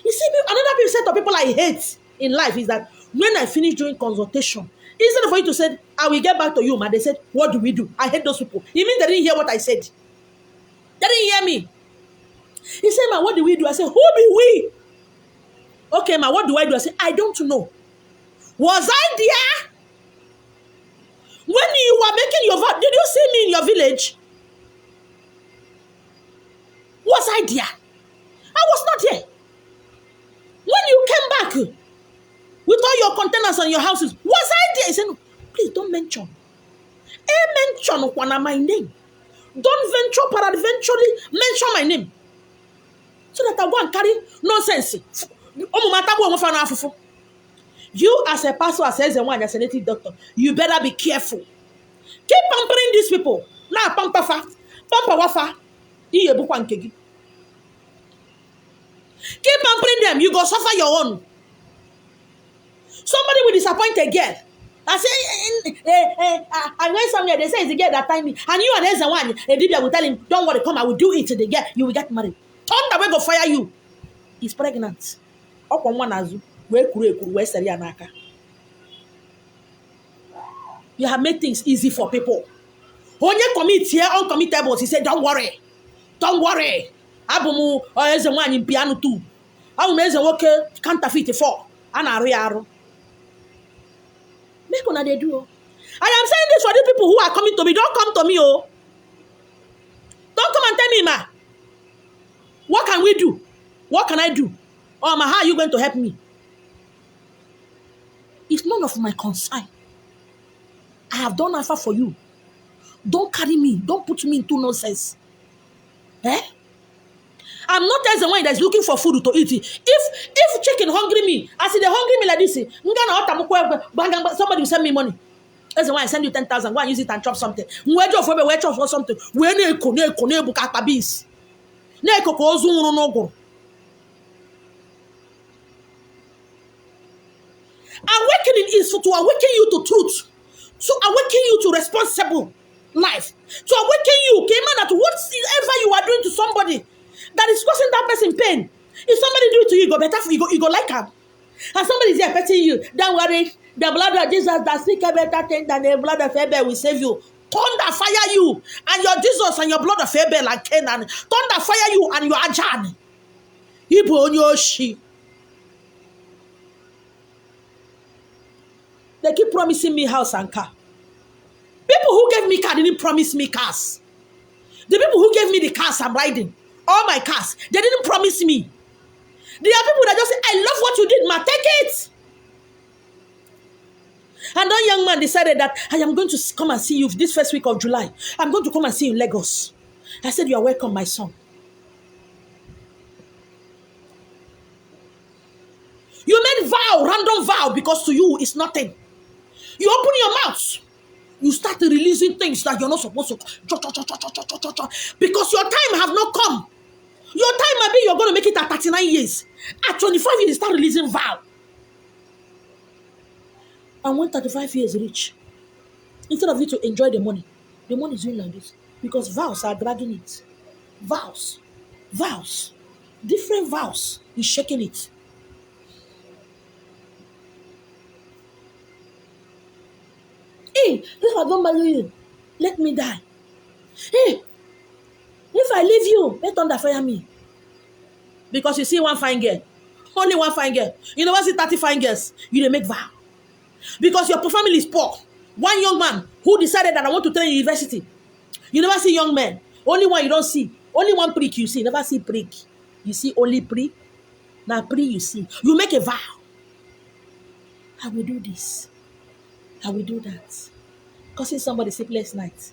You see, another people said to people I hate in life is that when I finish doing consultation, instead for you to say, I will get back to you, man, they said, what do we do? I hate those people. You mean they didn't hear what I said? They didn't hear me. He said, man, what do we do? I said, who be we? Okay, man, what do I do? I said, I don't know. Was I there? When you were making your vow, did you see me in your village? Was I there? I was not there. When you came back with all your containers and your houses, was I there? He said, no, please don't mention. Mention my name. Don't venture, paraventurally mention my name. So that I go and carry nonsense. You as a pastor, as a native doctor, you better be careful. Keep pampering these people. Now, pampa wafa. Keep pampering them. You go suffer your own. Somebody will disappoint a girl. I say, I went somewhere. They say it's the girl that time me. And you and there's the one. A Biblia will tell him, don't worry, come. I will do it to the girl. You will get married. Turn the way go fire you. He's pregnant. Up on one azu. You have made things easy for people. When you commit here, uncommittables, he said, don't worry. Don't worry. Abumu or is the one in piano too. I will make the worker counterfeit for an area. Make one they do. I am saying this for the people who are coming to me. Don't come to me, oh. Don't come and tell me, ma. What can we do? What can I do? Oh, ma, how are you going to help me? It's none of my concern. I have done alpha for you. Don't carry me. Don't put me into nonsense. Eh? I'm not as the one that's looking for food to eat. If chicken hungry me, I see they hungry me like this. Somebody will send me money. That's the why I send you 10,000. Go and use it and chop something. Where chop for something. Where ne buka beans. Ne koko ozu no go. Awakening is to awaken you to truth, to awaken you to responsible life, to awaken you, that whatever you are doing to somebody that is causing that person pain, if somebody do it to you, you go better for you go like her. And somebody is there petting you, don't worry, the blood of Jesus that speak a better thing than the blood of Abel will save you. Thunder fire you and your Jesus and your blood of Abel and Canaan. Thunder fire you and your Ajan. Ibo on your she. They keep promising me house and car. People who gave me car didn't promise me cars. The people who gave me the cars I'm riding, all my cars, they didn't promise me. There are people that just say, I love what you did, ma, take it. And that young man decided that I am going to come and see you this first week of July. I'm going to come and see you in Lagos. I said, you are welcome, my son. You made vow, random vow, because to you it's nothing. You open your mouth. You start releasing things that you're not supposed to. Because your time have not come. Your time might be you're going to make it at 39 years. At 25 years, you start releasing vow. And when 35 years reach, instead of you to enjoy the money is doing like this. Because vows are dragging it. Vows. Different vows is shaking it. Hey, if I don't marry you, let me die. Hey, if I leave you, let thunder fire me. Because you see one fine girl, only one fine girl. You never see 30 fine girls. You dey make vow. Because your family is poor. One young man who decided that I want to train university. You never see young men. Only one you don't see. Only one prick you see. You never see prick. You see only prick. Now prick you see. You make a vow. I will do this. I will do that. Causing somebody sleepless night.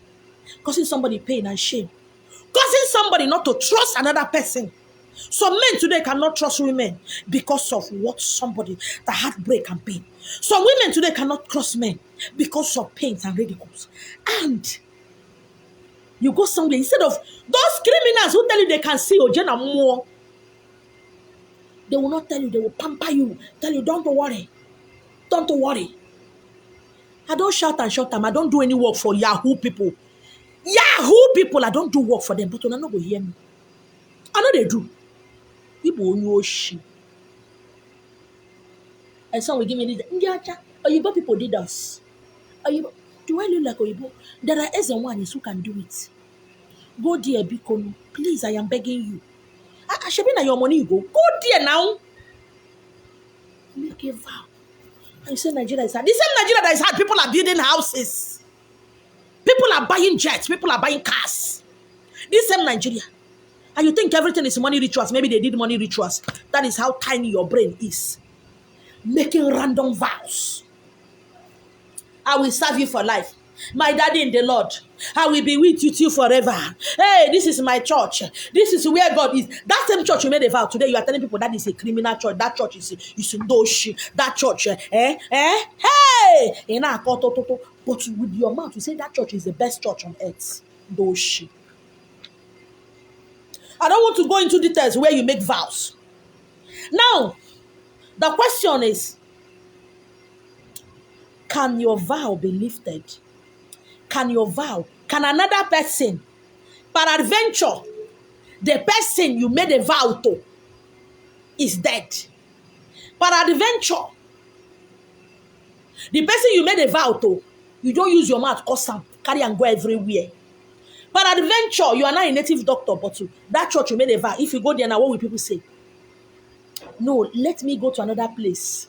Causing somebody pain and shame. Causing somebody not to trust another person. Some men today cannot trust women because of what somebody, the heartbreak and pain. Some women today cannot trust men because of pains and ridicules. And you go somewhere, instead of those criminals who tell you they can see Ojena more, they will not tell you, they will pamper you, tell you, don't worry. Don't worry. I don't shout and shut them. I don't do any work for Yahoo people. Yahoo people, I don't do work for them, but you're not going to hear me. I know they do. People know shit. And some will give me this. Oyibo people did us. Oyibo, do I look like Oyibo? There are S1s who can do it. Go there, Bikono. Please, I am begging you. I should be na your money. You go there now. Make a vow. I say Nigeria is hard. The same Nigeria that is hard, people are building houses. People are buying jets. People are buying cars. This same Nigeria. And you think everything is money rituals. Maybe they did money rituals. That is how tiny your brain is. Making random vows. I will serve you for life. My daddy in the Lord. I will be with you till forever. Hey, this is my church. This is where God is. That same church you made a vow. Today you are telling people that is a criminal church. That church is Ndoshi. That church. Hey. But with your mouth, you say that church is the best church on earth. Ndoshi. I don't want to go into details where you make vows. Now, the question is, can your vow be lifted? Can another person, peradventure, the person you made a vow to is dead? Peradventure, the person you made a vow to, you don't use your mouth, carry and go everywhere. Peradventure, you are not a native doctor, but that church you made a vow. If you go there now, what will people say? No, let me go to another place.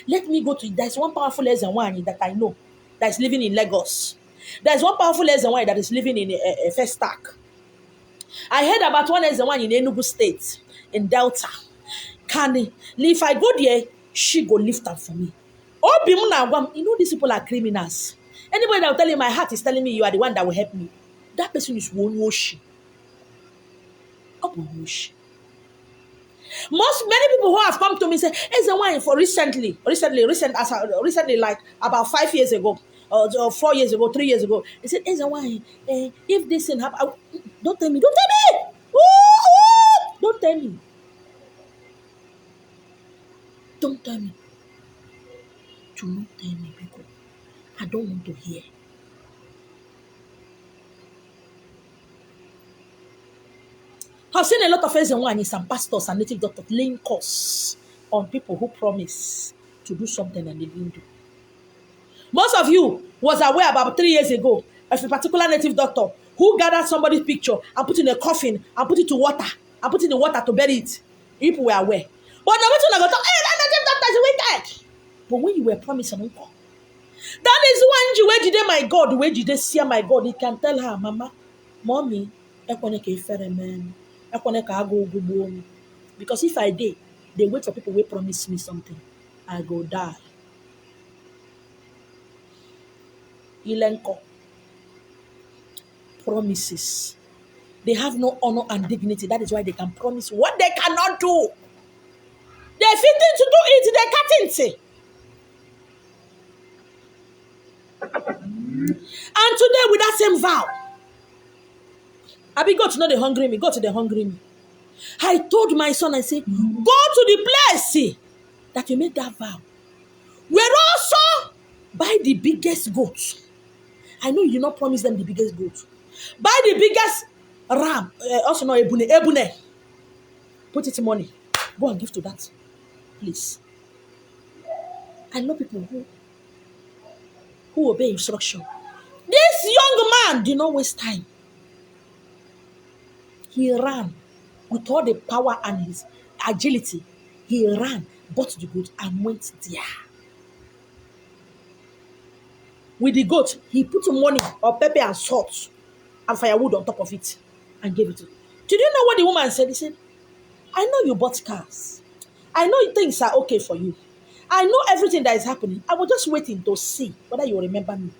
Let me go to, there's one powerful S1 that I know that is living in Lagos. There's one powerful S1 that is living in a first stack. I heard about one S1 in Enugu State, in Delta. If I go there, she go lift up for me. You know these people are criminals. Anybody that will tell you my heart is telling me you are the one that will help me, that person is Wonwoshi. Many people who have come to me say, "It's the one for recently, like about 5 years ago, or 4 years ago, 3 years ago." They said, "It's the one. If this thing happen, don't tell me, don't tell me, don't tell me, don't tell me, do not tell me because I don't want to hear." I've seen a lot of and some pastors and native doctors laying curse on people who promise to do something and they didn't do. Most of you was aware about 3 years ago of a particular native doctor who gathered somebody's picture and put in a coffin and put it to water and put in the water to bury it. People were aware. But now when you go, hey, that native doctor is wicked. But when you were promised an uncle, that is when you where did they my God, where did they see my God? He can tell her, Mama, Mommy, because if I did, they wait for people who promise me something. I go die. Ilenko. Promises. They have no honor and dignity. That is why they can promise what they cannot do. They're fitting to do it, they can't say. And today with that same vow, I be go to know the hungry me, go to the hungry me. I told my son, I said, go to the place that you made that vow. We're also buy the biggest goat. I know you not promise them the biggest goat. Buy the biggest ram, also not ebune. Put it in money. Go and give to that, please. I know people who obey instruction. This young man did not waste time. He ran with all the power and his agility. He ran, bought the goat, and went there. With the goat, he put money or pepper and salt and firewood on top of it and gave it to him. Did you know what the woman said? He said, I know you bought cars. I know things are okay for you. I know everything that is happening. I was just waiting to see whether you remember me.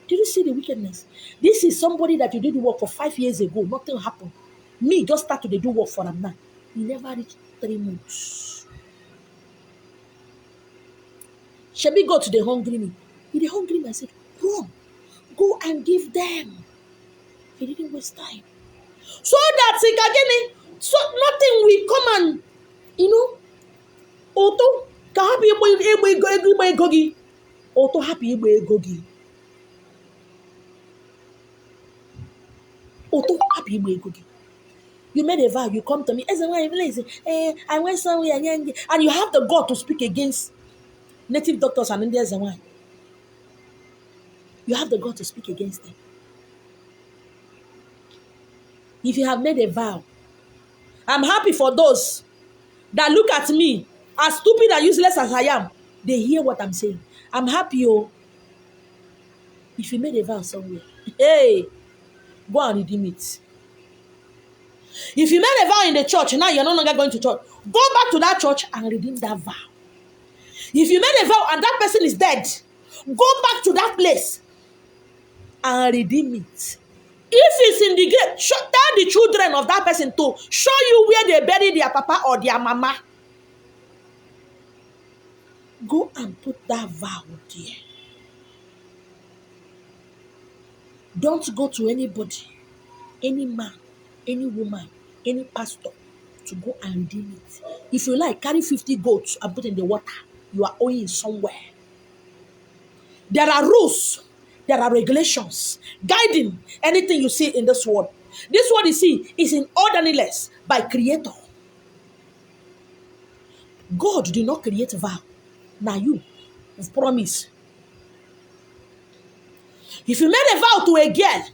Did you see the wickedness? This is somebody that you did work for 5 years ago. Nothing happened. Me just start to do work for him now. He never reached 3 months. Shebi go to the hungry me. He hungry me. I said, run. Go and give them. He didn't waste time. So that again, so nothing will come and, auto happy gogi. Auto happy gogi. Auto happy gogi. You made a vow, you come to me, I went somewhere and you have the God to speak against native doctors and Indians and why. You have the God to speak against them. If you have made a vow, I'm happy for those that look at me as stupid and useless as I am. They hear what I'm saying. I'm happy, if you made a vow somewhere, hey, go and redeem it. If you made a vow in the church, now you're no longer going to church. Go back to that church and redeem that vow. If you made a vow and that person is dead, go back to that place and redeem it. If it's in the grave, tell the children of that person to show you where they bury their papa or their mama. Go and put that vow there. Don't go to anybody, any man, any woman, any pastor to go and redeem it. If you like, carry 50 goats and put in the water. You are owing somewhere. There are rules. There are regulations guiding anything you see in this world. This world you see is in orderliness by Creator. God did not create vow. Now you promise. If you made a vow to a girl,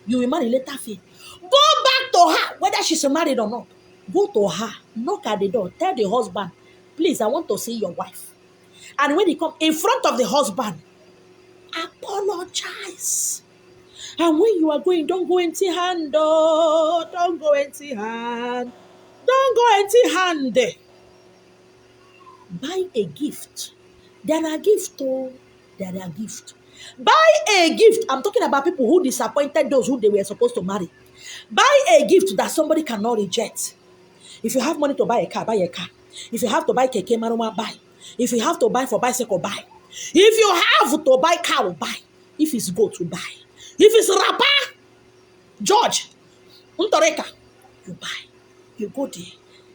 you will marry later faith. Go back to her, whether she's married or not. Go to her, knock at the door, tell the husband, please, I want to see your wife. And when he come in front of the husband, apologize. And when you are going, don't go empty hand. Oh, don't go empty hand. Don't go empty hand. Buy a gift. There are gifts. Oh, there are gifts. Buy a gift. I'm talking about people who disappointed those who they were supposed to marry. Buy a gift that somebody cannot reject. If you have money to buy a car, buy a car. If you have to buy keke maruma, buy. If you have to buy for bicycle, buy. If you have to buy cow, buy. If it's goat, to buy. If it's rapper, George, Untoreka, you buy. You go there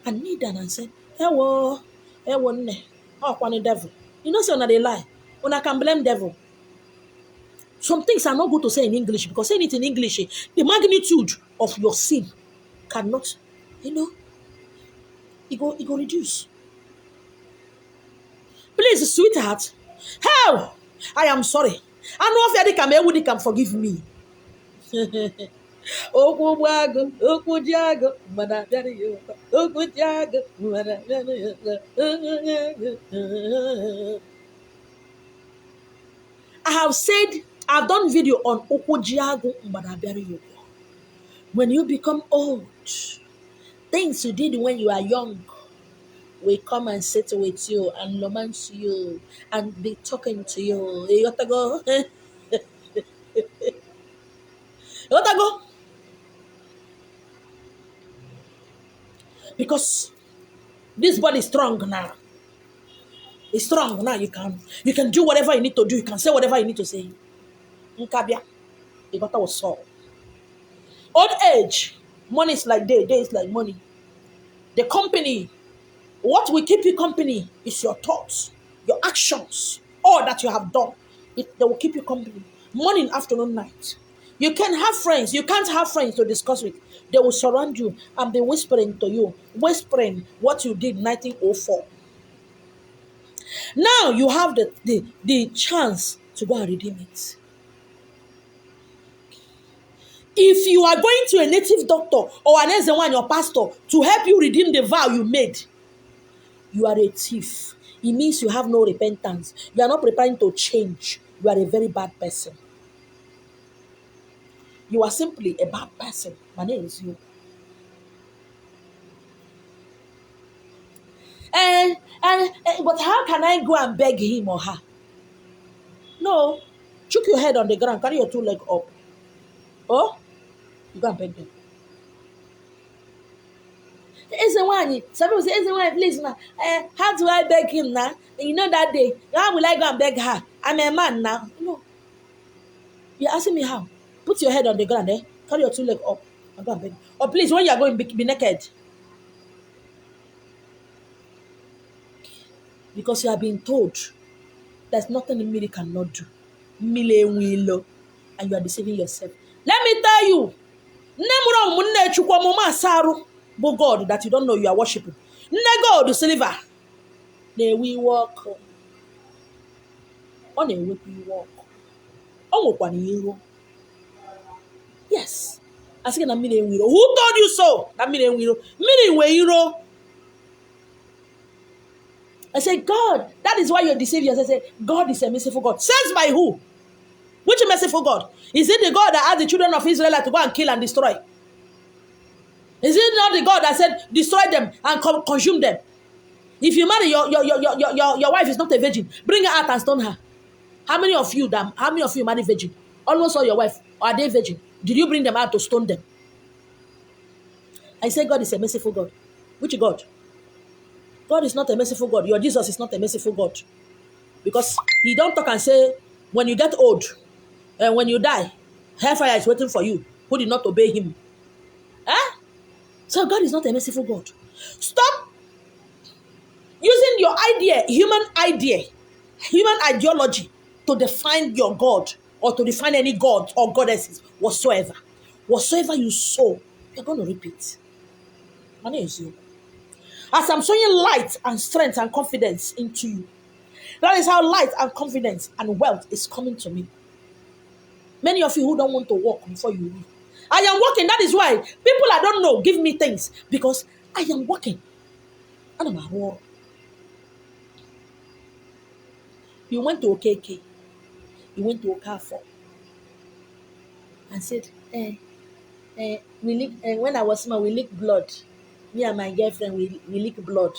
and kneel down and say, Ewo, ne, oh, one devil. You know, so now they lie. When I can blame devil. Some things are not good to say in English because saying it in English, the magnitude of your sin cannot, it go reduce. Please, sweetheart, hell, I am sorry. I know if you can forgive me. I have said, I've done video on Okujiago Mbadabiari. When you become old, things you did when you are young will come and sit with you and romance you and be talking to you. You got to go. You got to go. Because this body is strong now. It's strong now. You can do whatever you need to do. You can say whatever you need to say. Nkabia. You got to solve. Old age, money is like day is like money. The company, what will keep you company is your thoughts, your actions, all that you have done. They will keep you company. Morning, afternoon, night. You can have friends. You can't have friends to discuss with. They will surround you and be whispering to you, whispering what you did 1904. Now you have the chance to go and redeem it. If you are going to a native doctor or an Ezewan, your pastor, to help you redeem the vow you made, you are a thief. It means you have no repentance. You are not preparing to change. You are a very bad person. You are simply a bad person. My name is you. But how can I go and beg him or her? No. Chuck your head on the ground. Carry your two legs up. Oh? You go and beg them. Some people say, please now. How do I beg him now? You know that day. How will I go and beg her? I'm a man now. No. You're asking me how? Put your head on the ground, Carry your two legs up. And go and beg. Or please, when you are going, be naked. Because you have been told there's nothing in me you cannot do. And you are deceiving yourself. Let me tell you, God that you don't know you are worshiping. God, silver. We walk. On a week we walk. On one euro. Yes. I say na million euro. Who told you so? That million euro. Million euro. I say, God, that is why you're deceiving yourself. I say, God is a merciful God. Says by who? Which merciful God? Is it the God that asked the children of Israel to go and kill and destroy? Is it not the God that said, destroy them and consume them? If you marry your wife is not a virgin, bring her out and stone her. How many of you marry virgin? Almost all your wife, are they virgin? Did you bring them out to stone them? I say God is a merciful God. Which God? God is not a merciful God. Your Jesus is not a merciful God. Because he don't talk and say, when you get old, and when you die, hellfire is waiting for you, who did not obey him. So God is not a merciful God. Stop using your human ideology to define your God or to define any God or goddesses whatsoever. Whatsoever you sow, you're going to repeat. My name is you. As I'm showing light and strength and confidence into you, that is how light and confidence and wealth is coming to me. Many of you who don't want to walk before you leave. I am walking. That is why people I don't know give me things because I am walking. And I'm at war. You went to OKK. You went to Okafor and said, when I was small, we licked blood. Me and my girlfriend, we lick blood.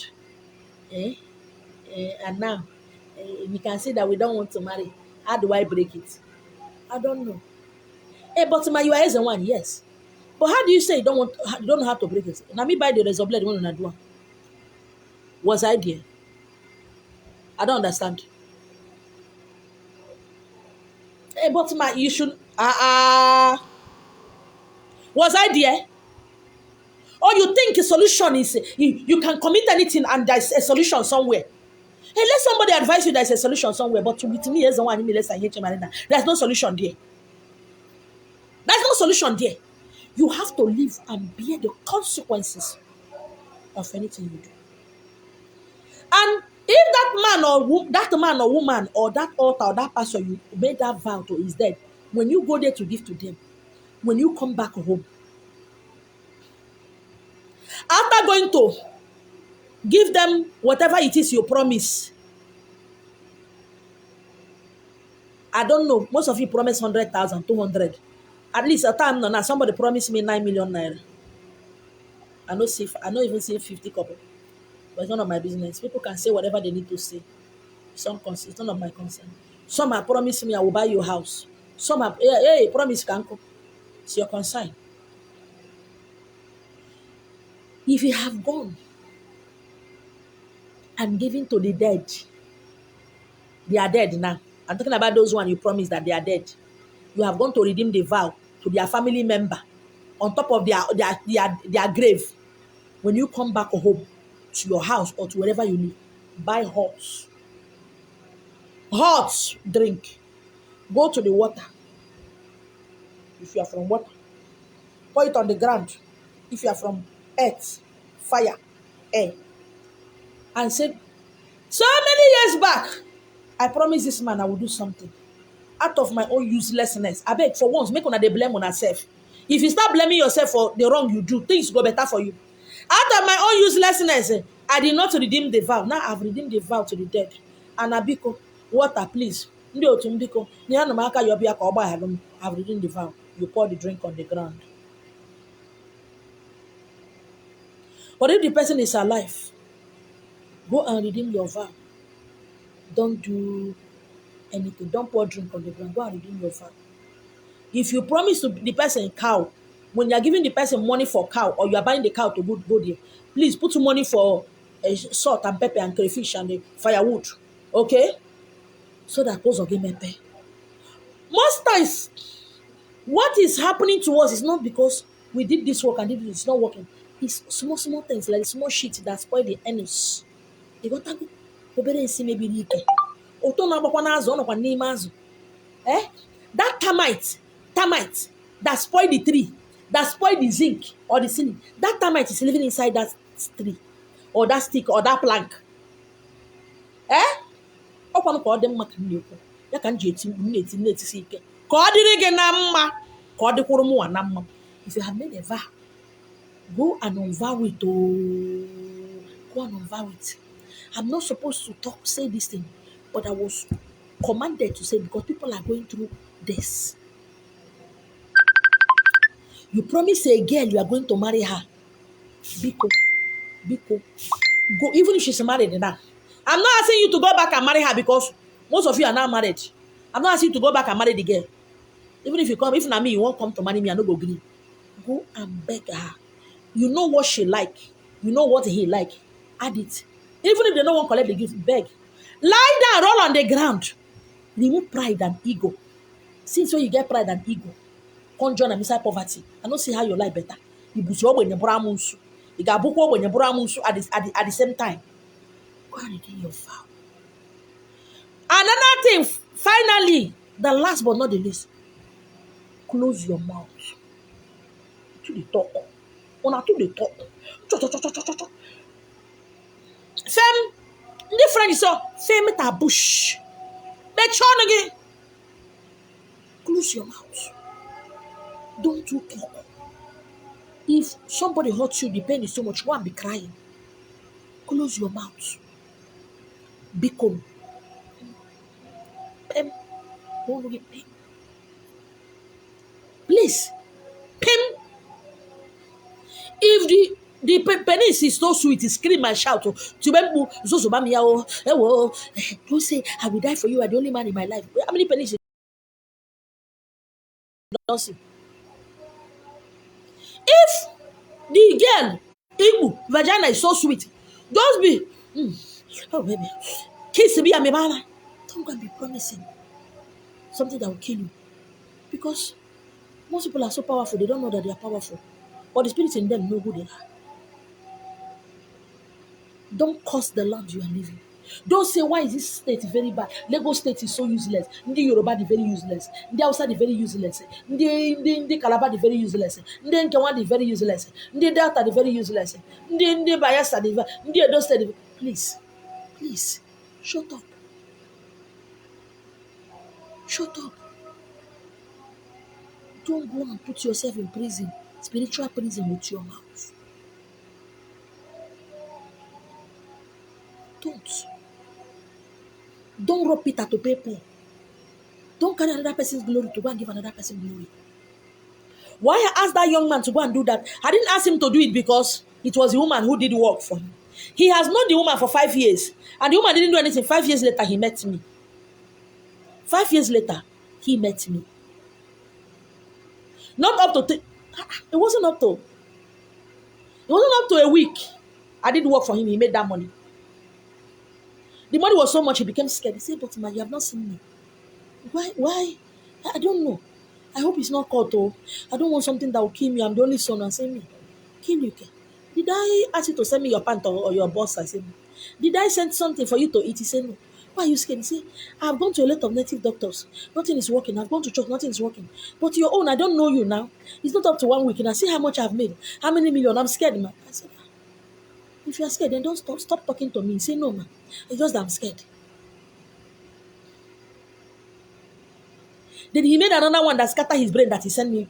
And now, we can see that we don't want to marry. How do I break it? I don't know. But my you are as one, yes. But how do you say you don't know how to break it? Now me buy the razor blade when I do. Was I there? I don't understand. But my you should was I there? Or you think a solution is you can commit anything and there's a solution somewhere? Hey, let somebody advise you there's a solution somewhere, but with me as the one there's no solution there. There's no solution there. You have to live and bear the consequences of anything you do. And if that man or woman or that altar or that pastor you made that vow to is dead, when you go there to give to them, when you come back home, after going to give them whatever it is you promise, I don't know, most of you promise 100,000, 200. At least a time now, somebody promised me 9 million naira. I don't even see 50 couple. But it's none of my business. People can say whatever they need to say. It's none of my concern. Some have promised me I will buy your house. Some have, hey, promise can't come. It's your concern. If you have gone and given to the dead, they are dead now. I'm talking about those one you promised that they are dead. You have gone to redeem the vow to their family member on top of their grave. When you come back home to your house or to wherever you live, buy hot drink. Go to the water. If you are from water, pour it on the ground. If you are from earth, fire, air, and say, so many years back, I promised this man I will do something. Out of my own uselessness, I beg for once, make una dey blame on herself. If you start blaming yourself for the wrong you do, things go better for you. Out of my own uselessness, I did not redeem the vow. Now I've redeemed the vow to the dead. And Abiko, water, please. Ndị otu m biko, nyere m aka ya ọbịa ka ọ gbaghara m. I've redeemed the vow. You pour the drink on the ground. But if the person is alive, go and redeem your vow. Don't do anything. Don't pour drink on the ground. Go and redeem your vow. If you promise to the person cow, when you are giving the person money for cow or you are buying the cow to go there, please put money for salt and pepper and crayfish and the firewood. Okay? So that goes again pepper. Most times, what is happening to us is not because we did this work and it's not working. It's small things like small shit that spoil the earnings. They got to go better and see maybe leaking. That termite that spoil the tree, that spoil the zinc or the ceiling, that termite is living inside that tree or that stick or that plank. Ọkwanụ ka ọ dị mma ka m na-ekwu ya ka m ji na-etisi ike ka ọ dịrị gị na mma ka ọ dịkwuru mụnwa na mma. If you have made a vow, go and unvow it. Go and unvow it. I'm not supposed to say this thing, but I was commanded to say because people are going through this. You promise a girl you are going to marry her. Biko. Go, even if she's married now. I'm not asking you to go back and marry her because most of you are now married. I'm not asking you to go back and marry the girl. Even if you come, if not me, you won't come to marry me, I no go green. Go and beg her. You know what she like. You know what he like. Add it. Even if they don't want to collect the gift, beg. Lie down, roll on the ground. Remove pride and ego. Since when you get pride and ego, conjure and inside poverty. I don't see how your life better. You got book when you at the same time. Go and redeem your vow. Another thing, finally, the last but not the least, close your mouth. To the talk. Una to the talk. Fem, the French so fem ta bush. They churn again. Close your mouth. Don't you talk. If somebody hurts you, the pain is so much, go and be crying. Close your mouth. Become. Pem. Please. Pem. If The penis is so sweet, he scream and shout. Don't say, I will die for you, I'm the only man in my life. How many pennies you don't see? If the girl, Igbo, vagina is so sweet, just be, oh baby, kiss me, I'm a mama. Don't go and be promising something that will kill you. Because most people are so powerful, they don't know that they are powerful. But the spirits in them know who they are. Don't curse the land you are living. Don't say, why is this state very bad? Lagos state is so useless. Ndi Yoruba is very useless. Ndi Hausa is very useless. Ndi Calabar is very useless. Ndi Nkewa is very useless. Ndi Delta is very useless. Ndi Bayelsa is very, Ndi Edo state. Please, shut up. Shut up. Don't go and put yourself in prison, spiritual prison with your mouth. Don't rob Peter to pay Paul. Don't carry another person's glory to go and give another person glory. Why I asked that young man to go and do that? I didn't ask him to do it because it was the woman who did work for him. He has known the woman for 5 years, and the woman didn't do anything. 5 years later, he met me. 5 years later, he met me. Not up to it wasn't up to. It wasn't up to a week. I did work for him. He made that money. The money was so much, he became scared. He said, but man, you have not seen me. Why? I don't know. I hope it's not caught. Oh, I don't want something that will kill me. I'm the only son. I say, me, kill you. Did I ask you to send me your pant or your boss? I said, no. Did I send something for you to eat? He said, no. Why are you scared? He said, I've gone to a lot of native doctors. Nothing is working. I've gone to church. Nothing is working. But your own, I don't know you now. It's not up to 1 week. And I see how much I've made. How many million? I'm scared, man. I said, if you're scared, then don't stop talking to me. He said, no, man. It's just that I'm scared. Then he made another one that scattered his brain that he sent me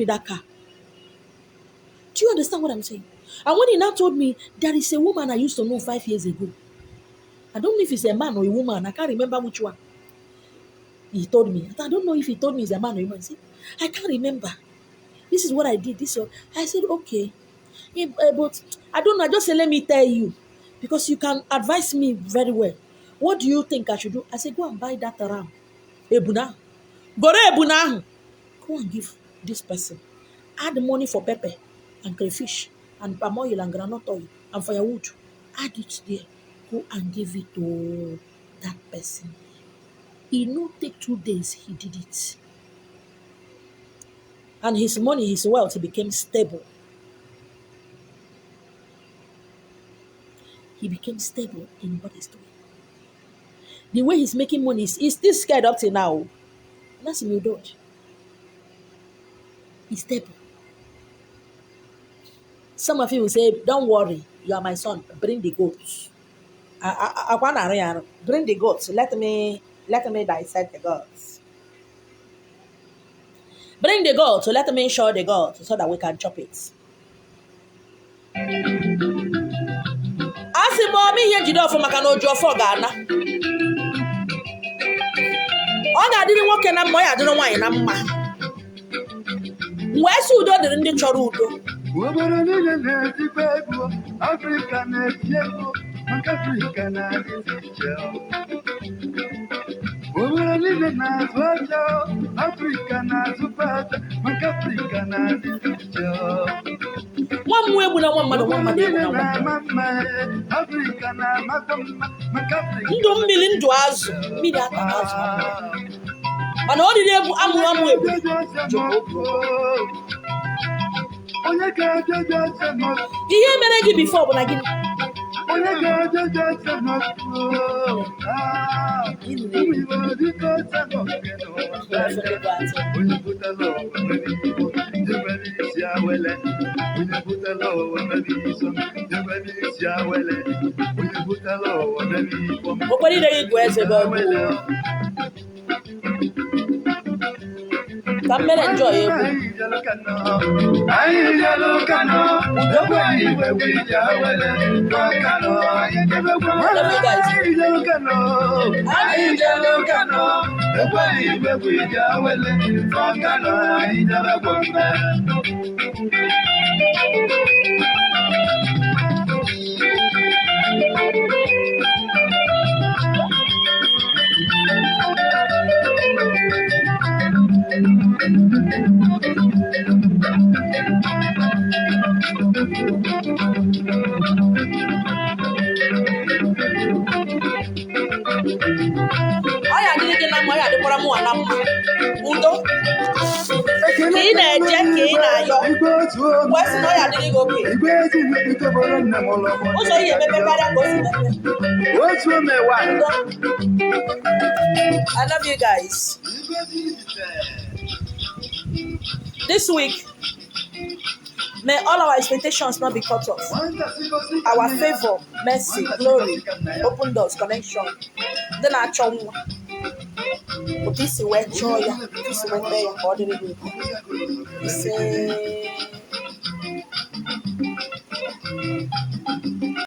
that car. Do you understand what I'm saying? And when he now told me, there is a woman I used to know 5 years ago. I don't know if it's a man or a woman. I can't remember which one. He told me. I don't know if he told me it's a man or a woman. He said, I can't remember. This is what I did. I said, okay. Yeah, but I don't know. I just said, let me tell you. Because you can advise me very well. What do you think I should do? I said, go and buy that ram. Ebuna. Go and give this person. Add money for pepper and crayfish and palm oil and groundnut oil and firewood. Add it there. Go and give it to that person. It no take 2 days, he did it. And his money, his wealth, became stable. He became stable in what he's doing. The way he's making money, he's still scared up till now. That's in your dodge. He's stable. Some of you will say, don't worry, you are my son. Bring the goats. Bring the goats. Let me dissect the goats. Bring the goats. Let me show the goats so that we can chop it. Asi mommy here jido for makano jo for Ghana. Oga didn't work in a moy, I don't know why in a ma. Where's you do the ndi choro udo? One way when one mother, one mother, don't million to us, me that house. And all the day, I'm you hear me before when I get come and enjoy it. Ọ ya adịghị gị na mma, ọ ya adịkwara mụ na mma. Udo ka ị na-eje ka ị na-ayọ wee sị na ọ ya adịghị gị oke. Ụzọ ihe emepe karịa ka o si mepe. Udo. I love you guys. This week, may all our expectations not be cut off. Our favor, mercy, glory, open doors, connection. Then I chop one. But this is where joy, this is where prayer, all the way.